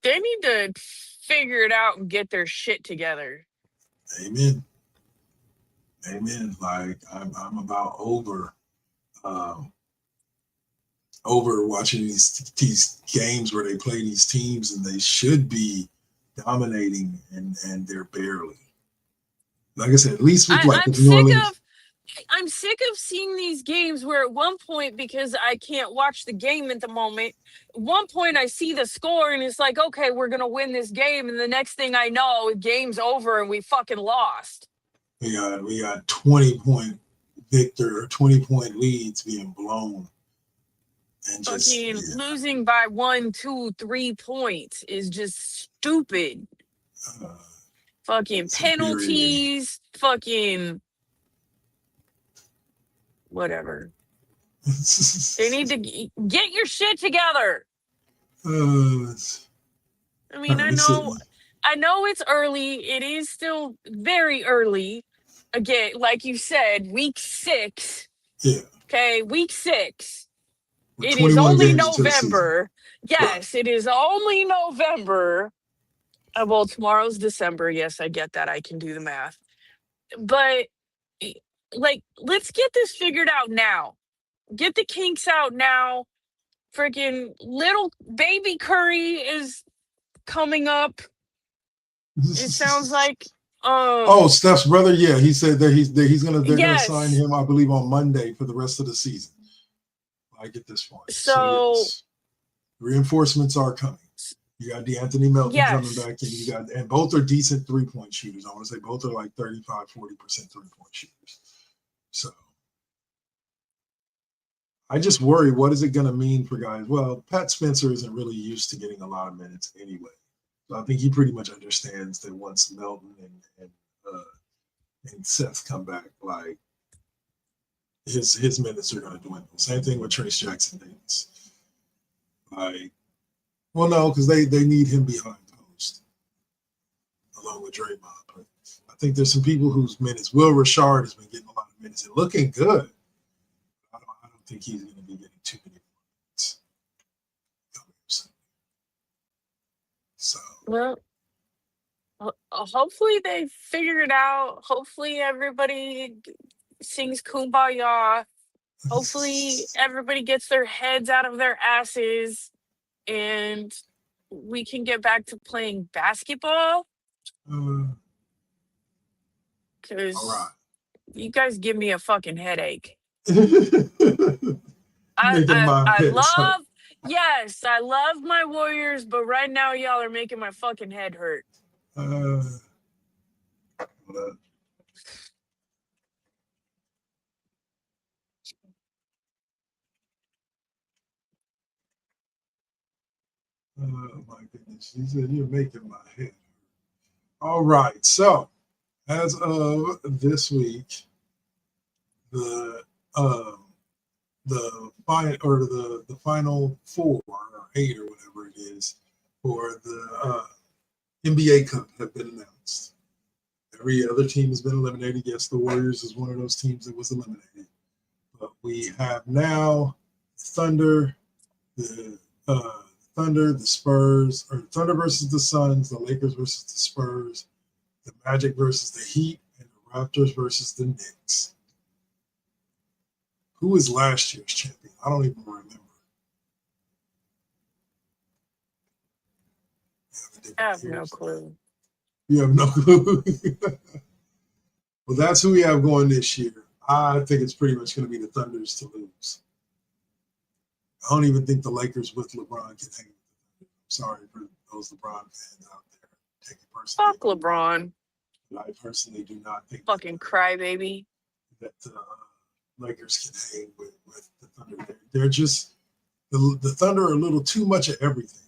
[SPEAKER 2] they need to figure it out and get their shit together.
[SPEAKER 1] Amen. Amen. Like I'm about over watching these games where they play these teams and they should be dominating and they're barely. Like I said, at least with
[SPEAKER 2] I'm
[SPEAKER 1] with New
[SPEAKER 2] sick
[SPEAKER 1] Orleans.
[SPEAKER 2] I'm sick of seeing these games where at one point, because I can't watch the game at the moment, at one point I see the score and it's like, okay, we're gonna win this game, and the next thing I know, game's over and we fucking lost.
[SPEAKER 1] We got 20-point 20-point leads being blown. And just
[SPEAKER 2] Fucking losing by 1, 2, 3 points is just stupid. Fucking penalties, fucking whatever. They need to get your shit together. I mean, I know it's early. It is still very early. Again, like you said, week 6.
[SPEAKER 1] Yeah.
[SPEAKER 2] Okay, week 6.
[SPEAKER 1] We're
[SPEAKER 2] It is only
[SPEAKER 1] games into the season.
[SPEAKER 2] November. Yes,
[SPEAKER 1] Right.
[SPEAKER 2] it is only November. Well, tomorrow's December. Yes, I get that. I can do the math. But, like, let's get this figured out now. Get the kinks out now. Freaking little baby Curry is coming up. It sounds like.
[SPEAKER 1] Oh, Steph's brother. Yeah, he said that they're gonna sign
[SPEAKER 2] Yes.
[SPEAKER 1] him, I believe, on Monday for the rest of the season. I get this point.
[SPEAKER 2] So
[SPEAKER 1] yes, reinforcements are coming. You got D'Anthony Melton coming
[SPEAKER 2] yes.
[SPEAKER 1] back, and both are decent 3-point shooters. I want to say both are like 35-40% 3-point shooters. So I just worry, what is it going to mean for guys? Well, Pat Spencer isn't really used to getting a lot of minutes anyway. So I think he pretty much understands that once Melton and Seth come back, like his minutes are going to dwindle. Same thing with Trace Jackson Davis. Like, well, no, because they need him behind post along with Draymond. But I think there's some people whose minutes. Will Rashard has been getting a lot of minutes and looking good. I don't think he's going to be getting too many minutes. So
[SPEAKER 2] Well, hopefully they figure it out. Hopefully everybody sings Kumbaya. Hopefully everybody gets their heads out of their asses and we can get back to playing basketball
[SPEAKER 1] All
[SPEAKER 2] because
[SPEAKER 1] right.
[SPEAKER 2] you guys give me a fucking headache.
[SPEAKER 1] Making my
[SPEAKER 2] I
[SPEAKER 1] head hurt.
[SPEAKER 2] love, yes, I love my Warriors, but right now y'all are making my fucking head hurt.
[SPEAKER 1] Uh, oh my goodness. She said, you're making my head hurt. All right. So, as of this week, the the final 4 or 8 or whatever it is for the NBA Cup have been announced. Every other team has been eliminated. Yes, the Warriors is one of those teams that was eliminated. But we have now Thunder, the Thunder, the Spurs, or Thunder versus the Suns, the Lakers versus the Spurs, the Magic versus the Heat, and the Raptors versus the Knicks. Who was last year's champion? I don't even remember.
[SPEAKER 2] I have no clue.
[SPEAKER 1] You have no clue. Well, that's who we have going this year. I think it's pretty much going to be the Thunders to lose. I don't even think the Lakers with LeBron can hang with the Thunder. I'm sorry for those LeBron fans out there. Take it personally.
[SPEAKER 2] Fuck LeBron.
[SPEAKER 1] But I personally do not think
[SPEAKER 2] fucking crybaby.
[SPEAKER 1] That Lakers can hang with the Thunder. They're just the Thunder are a little too much of everything.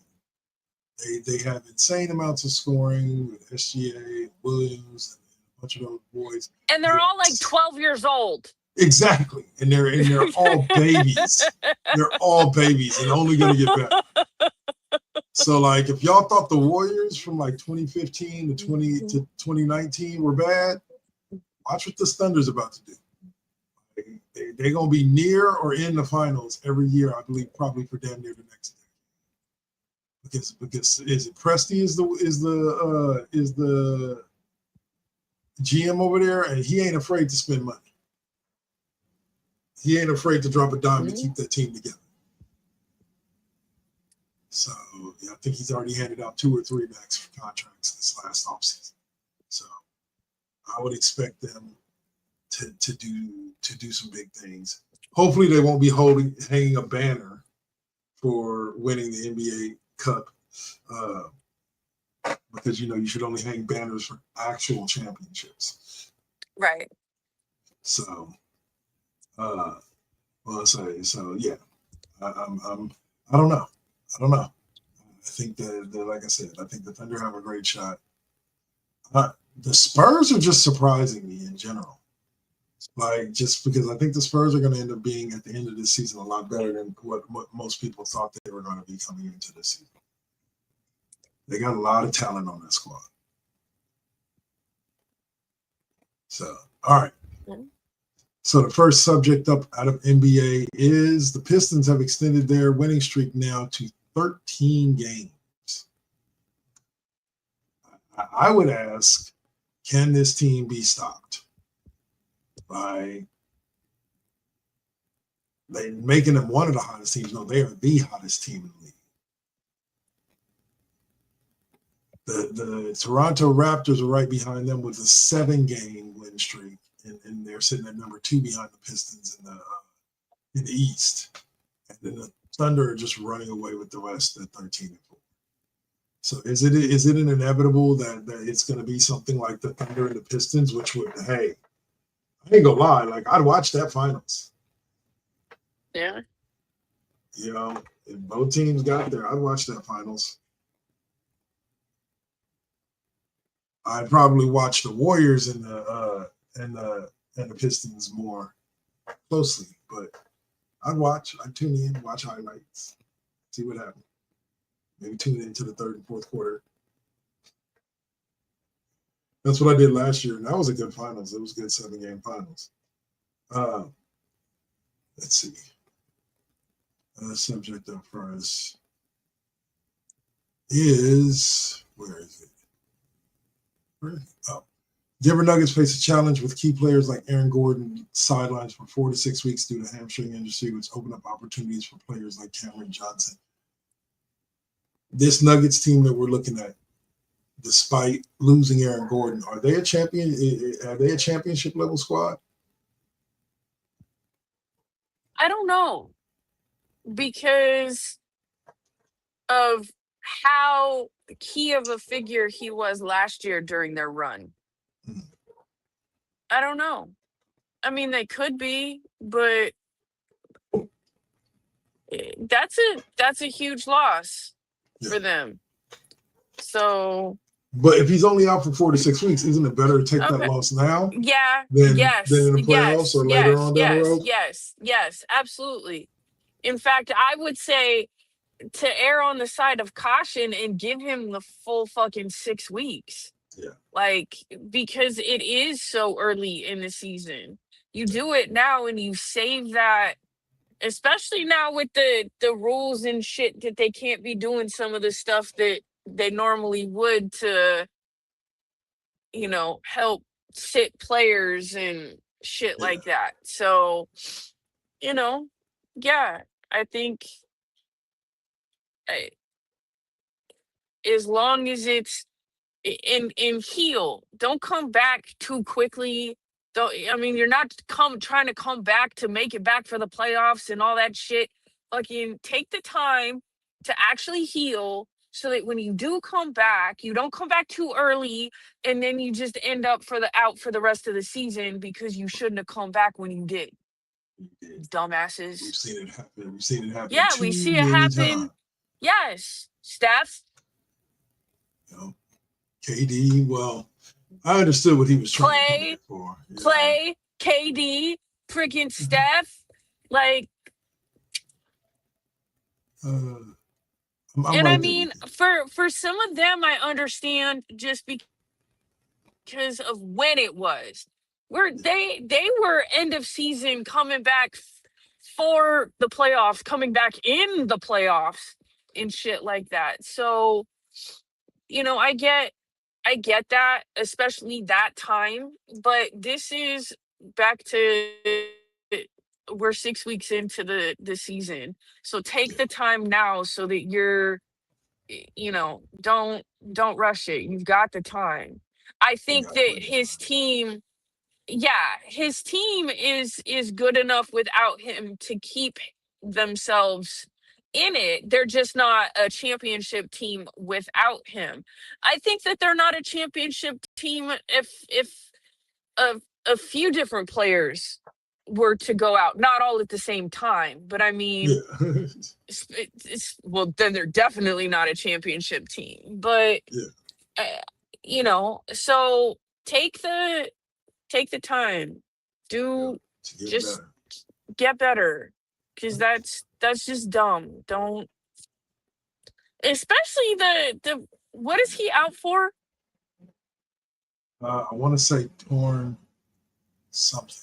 [SPEAKER 1] They have insane amounts of scoring with SGA, Williams, and a bunch of those boys.
[SPEAKER 2] And they're all like 12 years old.
[SPEAKER 1] Exactly. And they're all babies. They're all babies and only gonna get better. So like if y'all thought the Warriors from like 2015 to 2019 were bad, watch what this Thunder's about to do. They're gonna be near or in the finals every year, I believe, probably for damn near the next day. Because is it Presti is the GM over there, and he ain't afraid to spend money. He ain't afraid to drop a dime to keep that team together. So yeah, I think he's already handed out 2 or 3 max for contracts this last offseason. So I would expect them to do some big things. Hopefully they won't be hanging a banner for winning the NBA Cup, because you should only hang banners for actual championships.
[SPEAKER 2] Right.
[SPEAKER 1] So, so yeah, I don't know. I think that like I said, I think the Thunder have a great shot. The Spurs are just surprising me in general. Like, just because I think the Spurs are going to end up being at the end of this season a lot better than what most people thought they were going to be coming into this season. They got a lot of talent on that squad. So, all right. So the first subject up out of NBA is the Pistons have extended their winning streak now to 13 games. I would ask, can this team be stopped? By they making them one of the hottest teams. No, they are the hottest team in the league. The Toronto Raptors are right behind them with a 7-game win streak, and they're sitting at number 2 behind the Pistons in the East. And then the Thunder are just running away with the rest at 13-4. So is it an inevitable that it's going to be something like the Thunder and the Pistons, which would, hey, I ain't gonna lie, like I'd watch that finals.
[SPEAKER 2] Yeah.
[SPEAKER 1] If both teams got there, I'd watch that finals. I'd probably watch the Warriors and the Pistons more closely, but I'd tune in, watch highlights, see what happens. Maybe tune into the 3rd and 4th quarter. That's what I did last year, and that was a good finals. It was a good 7-game finals. Let's see. Subject up for us is, where is it? Oh, Denver Nuggets face a challenge with key players like Aaron Gordon sidelines for 4 to 6 weeks due to hamstring injury, which open up opportunities for players like Cameron Johnson. This Nuggets team that we're looking at, despite losing Aaron Gordon, are they a champion? Are they a championship level squad?
[SPEAKER 2] I don't know, because of how key of a figure he was last year during their run. I don't know. I mean, they could be, but that's a huge loss for them. So,
[SPEAKER 1] but if he's only out for 4 to 6 weeks, isn't it better to take that loss now?
[SPEAKER 2] Yeah.
[SPEAKER 1] Than
[SPEAKER 2] Yes.
[SPEAKER 1] in the playoffs
[SPEAKER 2] Yes.
[SPEAKER 1] or later on down the
[SPEAKER 2] Yes.
[SPEAKER 1] road?
[SPEAKER 2] Yes. Yes. Absolutely. In fact, I would say to err on the side of caution and give him the full fucking 6 weeks.
[SPEAKER 1] Yeah.
[SPEAKER 2] Like, because it is so early in the season. You do it now and you save that, especially now with the rules and shit that they can't be doing some of the stuff that they normally would to, help sit players and shit like that. So, yeah, I think as long as it's in heal, don't come back too quickly. Don't, I mean, you're not trying to come back to make it back for the playoffs and all that shit. Fucking take the time to actually heal so that when you do come back, you don't come back too early and then you just end up out for the rest of the season because you shouldn't have come back when you did. Dumbasses.
[SPEAKER 1] We've seen it happen. We've seen it happen.
[SPEAKER 2] Yeah, we see it happen.
[SPEAKER 1] Times.
[SPEAKER 2] Yes. Steph.
[SPEAKER 1] KD, well, I understood what he was trying to go for.
[SPEAKER 2] Clay, KD, freaking Steph. Like,
[SPEAKER 1] I'm
[SPEAKER 2] and
[SPEAKER 1] right
[SPEAKER 2] I mean, for some of them, I understand just because of when it was. Where they were end of season coming back for the playoffs, coming back in the playoffs and shit like that. So, I get that, especially that time, but this is back to, we're 6 weeks into the season. So take the time now so that you're, don't rush it. You've got the time. I think that his team is good enough without him to keep themselves in it. They're just not a championship team without him. I think that they're not a championship team if a few different players were to go out, not all at the same time, but I mean, well, then they're definitely not a championship team. But so take the time, just get better, because that's just dumb. Don't, especially the what is he out for?
[SPEAKER 1] I want to say torn something.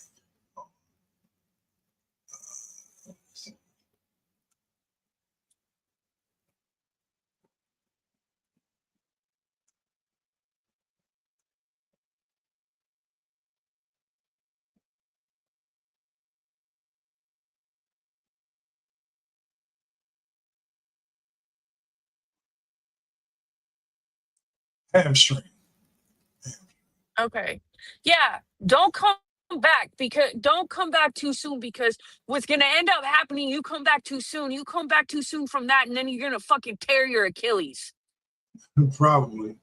[SPEAKER 1] Hamstring.
[SPEAKER 2] Okay. Yeah. Don't come back too soon, because what's gonna end up happening, you come back too soon from that, and then you're gonna fucking tear your Achilles.
[SPEAKER 1] Probably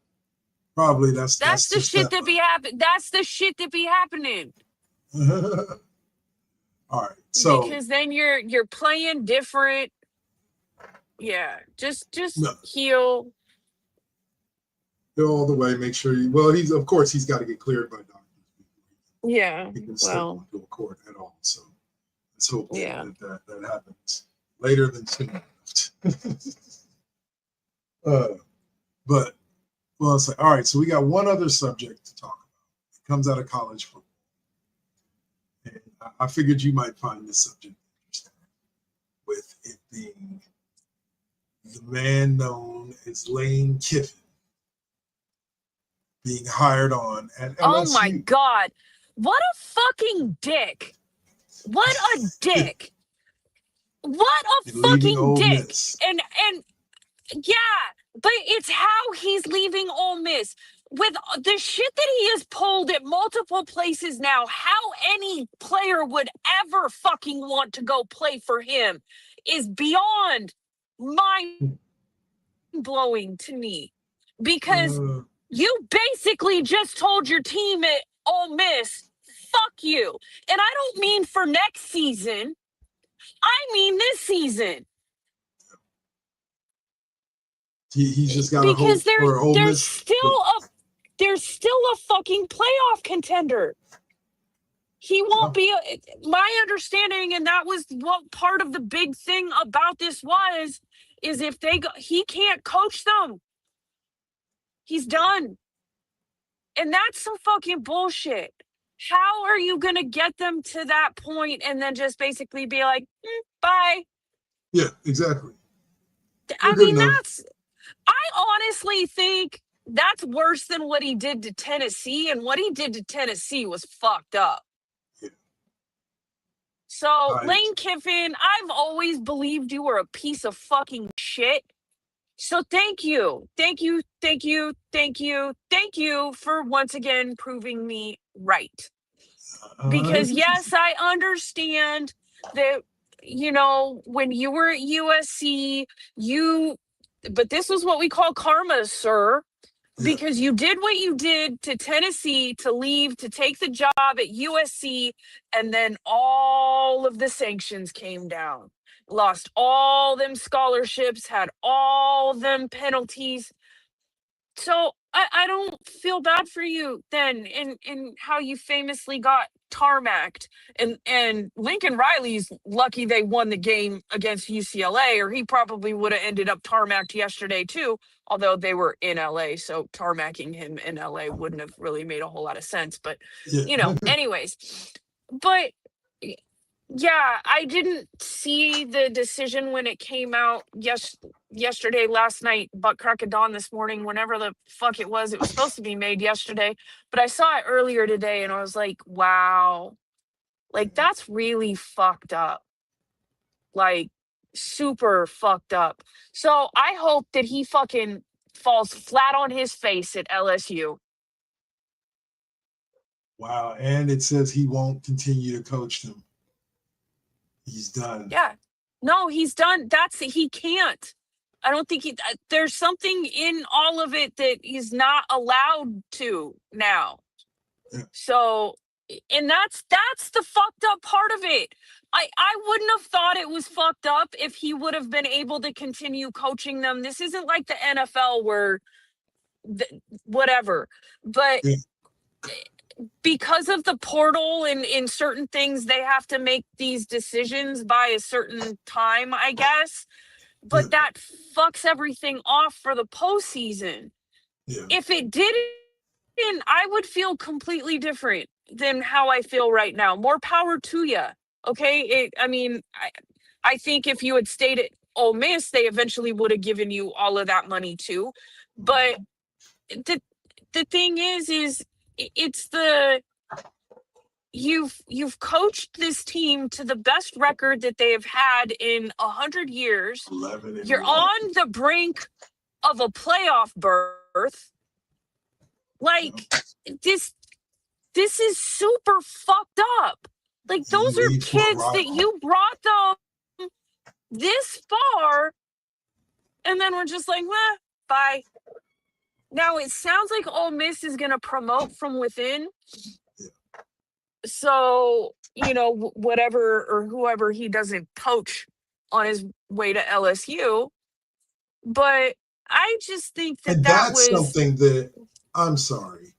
[SPEAKER 1] that's
[SPEAKER 2] the shit that be happening. That's the shit that be happening.
[SPEAKER 1] All right. So
[SPEAKER 2] because then you're playing different. Yeah. Just heal.
[SPEAKER 1] Go all the way. Make sure he's got to get cleared by doctors.
[SPEAKER 2] Yeah.
[SPEAKER 1] He can step onto a court at all. So let's hope that happens later than soon. But it's like, all right, so we got one other subject to talk about. It comes out of college football. And I figured you might find this subject interesting, with it being the man known as Lane Kiffin being hired on at LSU.
[SPEAKER 2] Oh my God. What a fucking dick. What a dick. What a
[SPEAKER 1] Leaving
[SPEAKER 2] fucking
[SPEAKER 1] Ole
[SPEAKER 2] dick.
[SPEAKER 1] Miss.
[SPEAKER 2] And yeah, but it's how he's leaving Ole Miss. With the shit that he has pulled at multiple places now, how any player would ever fucking want to go play for him is beyond mind blowing to me. Because you basically just told your team at Ole Miss, fuck you. And I don't mean for next season, I mean this season.
[SPEAKER 1] He's just got to hope
[SPEAKER 2] Because
[SPEAKER 1] for Ole
[SPEAKER 2] there's
[SPEAKER 1] Miss.
[SPEAKER 2] there's still a fucking playoff contender. He won't be my understanding, and that was what part of the big thing about this was, is if they go, he can't coach them. He's done. And that's some fucking bullshit. How are you going to get them to that point and then just basically be like, bye?
[SPEAKER 1] Yeah, exactly.
[SPEAKER 2] I
[SPEAKER 1] Good
[SPEAKER 2] mean,
[SPEAKER 1] enough.
[SPEAKER 2] I honestly think that's worse than what he did to Tennessee. And what he did to Tennessee was fucked up.
[SPEAKER 1] Yeah.
[SPEAKER 2] So, Lane Kiffin, I've always believed you were a piece of fucking shit. So thank you. Thank you. Thank you. Thank you. Thank you for once again proving me right. Because yes, I understand that, you know, when you were at USC, but this was what we call karma, sir. Because you did what you did to Tennessee to leave, to take the job at USC, and then all of the sanctions came down. Lost all them scholarships, had all them penalties. So I don't feel bad for you then in how you famously got tarmacked. And Lincoln Riley's lucky they won the game against UCLA, or he probably would have ended up tarmacked yesterday too, although they were in LA, so tarmacking him in LA wouldn't have really made a whole lot of sense. But you know, anyways. But yeah, I didn't see the decision when it came out yesterday, last night, but crack of dawn this morning, whenever the fuck it was supposed to be made yesterday. But I saw it earlier today and I was like, wow, like that's really fucked up. Like super fucked up. So I hope that he fucking falls flat on his face at LSU.
[SPEAKER 1] Wow. And it says he won't continue to coach them. He's done.
[SPEAKER 2] Yeah. No, he's done. He can't. I don't think there's something in all of it that he's not allowed to now.
[SPEAKER 1] Yeah.
[SPEAKER 2] So, and that's the fucked up part of it. I wouldn't have thought it was fucked up if he would have been able to continue coaching them. This isn't like the NFL where whatever, but because of the portal and in certain things, they have to make these decisions by a certain time, I guess. But that fucks everything off for the postseason.
[SPEAKER 1] Yeah.
[SPEAKER 2] If it didn't, I would feel completely different than how I feel right now. More power to you. Okay. I think if you had stayed at Ole Miss, they eventually would have given you all of that money too. But the thing is it's you've coached this team to the best record that they have had in 100 years. You're on the brink of a playoff berth. Like this is super fucked up. Like those are kids that you brought them this far, and then we're just like, bye. Now it sounds like Ole Miss is going to promote from within. So, you know, whatever or whoever he doesn't poach on his way to LSU. But I just think
[SPEAKER 1] that's something that, I'm sorry,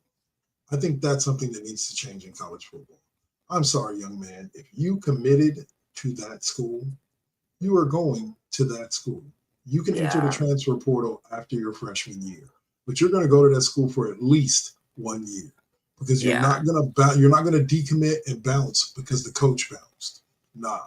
[SPEAKER 1] I think that's something that needs to change in college football. I'm sorry, young man. If you committed to that school, you are going to that school. You can enter the transfer portal after your freshman year, but you're going to go to that school for at least 1 year. Because you're not gonna decommit and bounce because the coach bounced. Nah,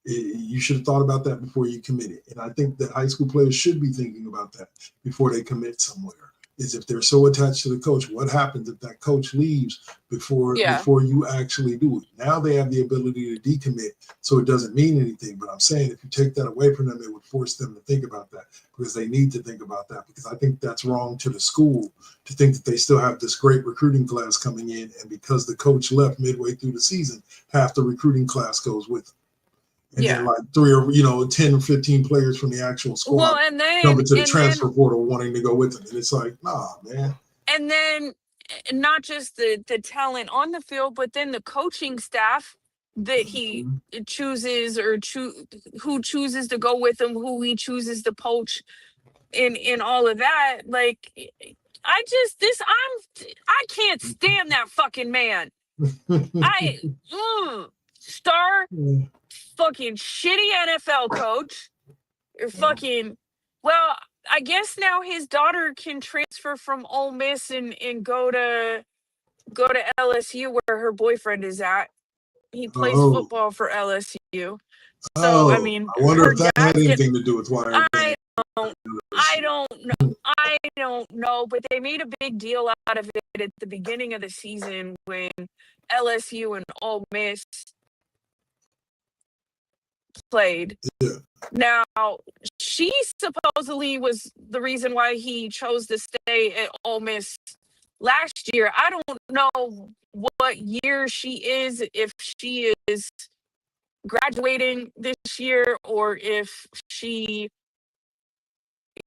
[SPEAKER 1] you should have thought about that before you committed. And I think that high school players should be thinking about that before they commit somewhere. is if they're so attached to the coach, what happens if that coach leaves before you actually do it? Now they have the ability to decommit, so it doesn't mean anything. But I'm saying if you take that away from them, it would force them to think about that, because they need to think about that, because I think that's wrong to the school to think that they still have this great recruiting class coming in, and because the coach left midway through the season, half the recruiting class goes with them. And then like 3 or 10 or 15 players from the actual squad jump into the transfer portal wanting to go with them. And it's like, nah, man.
[SPEAKER 2] And then not just the talent on the field, but then the coaching staff that he chooses, or who chooses to go with him, who he chooses to poach in all of that. Like, I can't stand that fucking man. Star fucking shitty NFL coach. Or fucking, well, I guess now his daughter can transfer from Ole Miss and go to LSU, where her boyfriend is at. He plays football for LSU. So I mean,
[SPEAKER 1] I wonder if that had anything to do with why.
[SPEAKER 2] I don't know, but they made a big deal out of it at the beginning of the season when LSU and Ole Miss played. Now, she supposedly was the reason why he chose to stay at Ole Miss last year. I don't know what year she is, if she is graduating this year, or if she,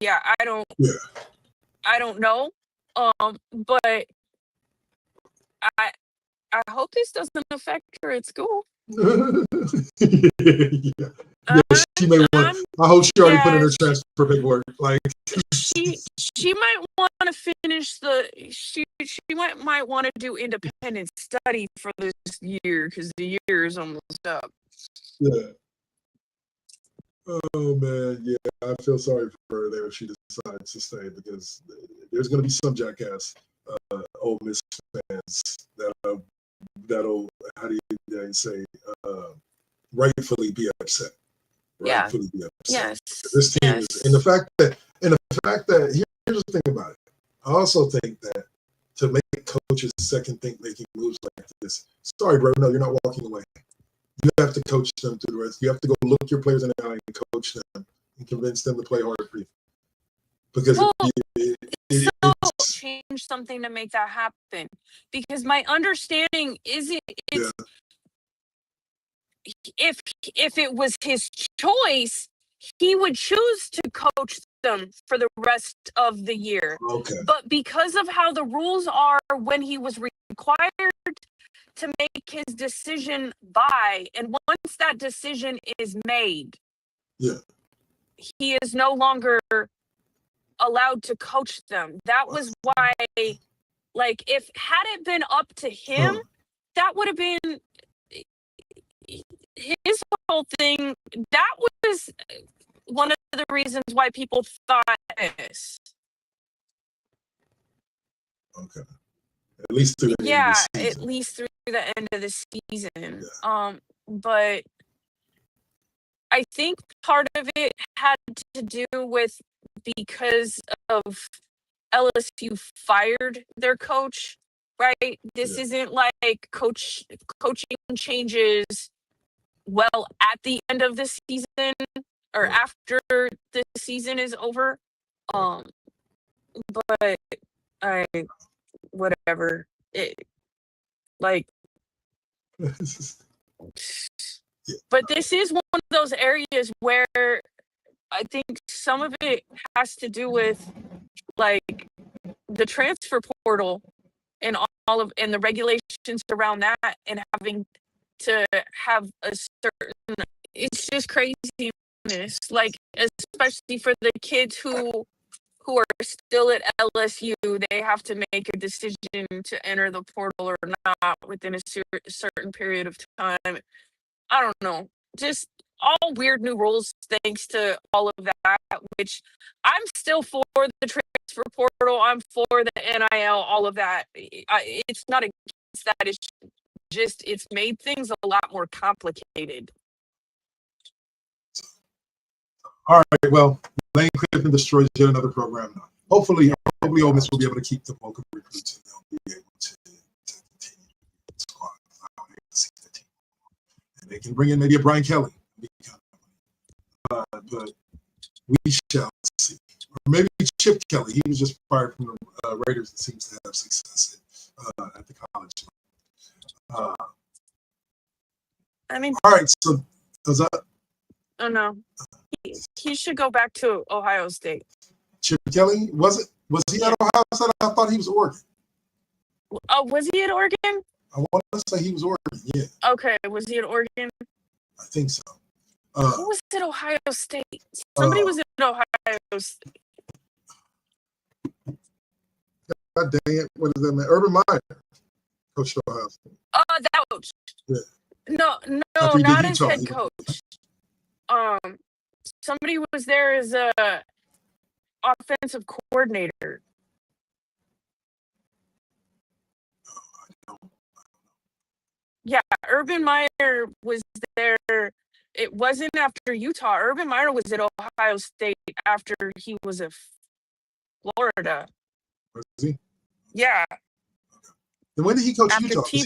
[SPEAKER 2] I don't know. But I hope this doesn't affect her at school.
[SPEAKER 1] She may want. I hope she already put in her transfer paperwork. Like
[SPEAKER 2] she might want to finish she might want to do independent study for this year, because the year is almost up.
[SPEAKER 1] Yeah. Oh man, yeah. I feel sorry for her there if she decides to stay, because there's going to be some jackass Ole Miss fans that'll how do you say rightfully be upset. Rightfully be upset.
[SPEAKER 2] Yes.
[SPEAKER 1] This team is, and the fact that here's the thing about it. I also think that to make coaches second think making moves like this. Sorry, bro. No, you're not walking away. You have to coach them through the rest. You have to go look your players in the eye and coach them and convince them to play hard for you. Because
[SPEAKER 2] change something to make that happen. Because my understanding is if it was his choice, he would choose to coach them for the rest of the year.
[SPEAKER 1] Okay.
[SPEAKER 2] But because of how the rules are, when he was required to make his decision by, and once that decision is made, he is no longer allowed to coach them. That was why, like, if had it been up to him, that would have been his whole thing. That was one of the reasons why people thought this.
[SPEAKER 1] Okay. At least through the end of the season.
[SPEAKER 2] At least through the end of the season. But I think part of it had to do with, because of LSU fired their coach, right? This isn't like coaching changes at the end of the season or after the season is over. But whatever. But this is one of those areas where I think some of it has to do with, like, the transfer portal and and the regulations around that, and having to have a certain, it's just craziness. Like, especially for the kids who are still at LSU, they have to make a decision to enter the portal or not within a certain period of time. I don't know. Just all weird new rules thanks to all of that, which I'm still for the transfer portal. I'm for the NIL, all of that. It's not against that. It's just, it's made things a lot more complicated.
[SPEAKER 1] All right. Well, Lane Kiffin destroys yet another program. Hopefully hopefully Ole Miss will be able to keep the local recruits and they'll be able to continue the squad. I would like to see the team. And they can bring in maybe a Brian Kelly. But we shall see. Or maybe Chip Kelly. He was just fired from the Raiders and seems to have success at the college level.
[SPEAKER 2] I mean,
[SPEAKER 1] all right. So, was that?
[SPEAKER 2] Oh no, he should go back to Ohio State.
[SPEAKER 1] Chip Kelly? Was he at Ohio State? I thought he was Oregon.
[SPEAKER 2] Oh, was he at Oregon?
[SPEAKER 1] I want to say he was Oregon. Yeah.
[SPEAKER 2] Okay, was he at Oregon?
[SPEAKER 1] I think so.
[SPEAKER 2] Who was at Ohio State? Somebody was at Ohio State.
[SPEAKER 1] God dang it! What is that man? Urban Meyer, coach at Ohio State.
[SPEAKER 2] That coach.
[SPEAKER 1] Yeah.
[SPEAKER 2] No,
[SPEAKER 1] After he did
[SPEAKER 2] not as
[SPEAKER 1] Utah,
[SPEAKER 2] head coach. Somebody was there as a offensive coordinator. Yeah, Urban Meyer was there. It wasn't after Utah. Urban Meyer was at Ohio State after he was at Florida.
[SPEAKER 1] Was he?
[SPEAKER 2] Yeah.
[SPEAKER 1] And when did he coach
[SPEAKER 2] After
[SPEAKER 1] Utah? He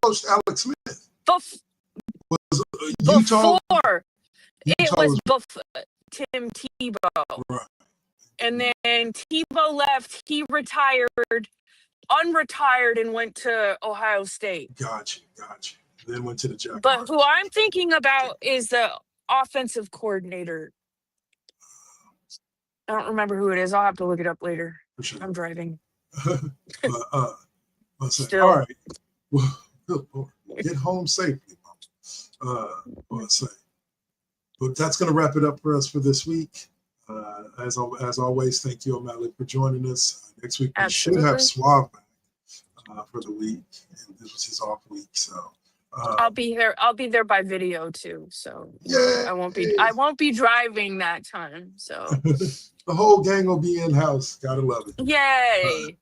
[SPEAKER 1] coached Alex Smith. Was Utah?
[SPEAKER 2] Before. It
[SPEAKER 1] Utah
[SPEAKER 2] was before Tim Tebow.
[SPEAKER 1] Right.
[SPEAKER 2] And then Tebow left. He unretired, and went to Ohio State.
[SPEAKER 1] Gotcha. Then went to the Jaguars.
[SPEAKER 2] But who I'm thinking about is the offensive coordinator. I don't remember who it is. I'll have to look it up later.
[SPEAKER 1] For sure.
[SPEAKER 2] I'm driving.
[SPEAKER 1] Still. All right. Well, good Lord. Get home safely. Let's say. But that's going to wrap it up for us for this week. As always, thank you, O'Malley, for joining us. Next week, we should have Suave back for the week. And this was his off week. So
[SPEAKER 2] I'll be here. I'll be there by video too. So
[SPEAKER 1] yeah,
[SPEAKER 2] I won't be driving that time. So
[SPEAKER 1] the whole gang will be in house. Gotta love it.
[SPEAKER 2] Yay.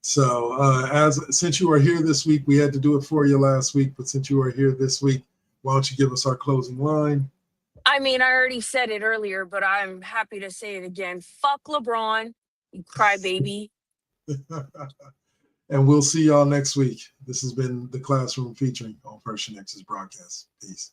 [SPEAKER 1] Since you are here this week, we had to do it for you last week, but since you are here this week, why don't you give us our closing line?
[SPEAKER 2] I mean, I already said it earlier, but I'm happy to say it again. Fuck LeBron, you crybaby.
[SPEAKER 1] And we'll see y'all next week. This has been The Classroom featuring on First GenXers broadcast. Peace.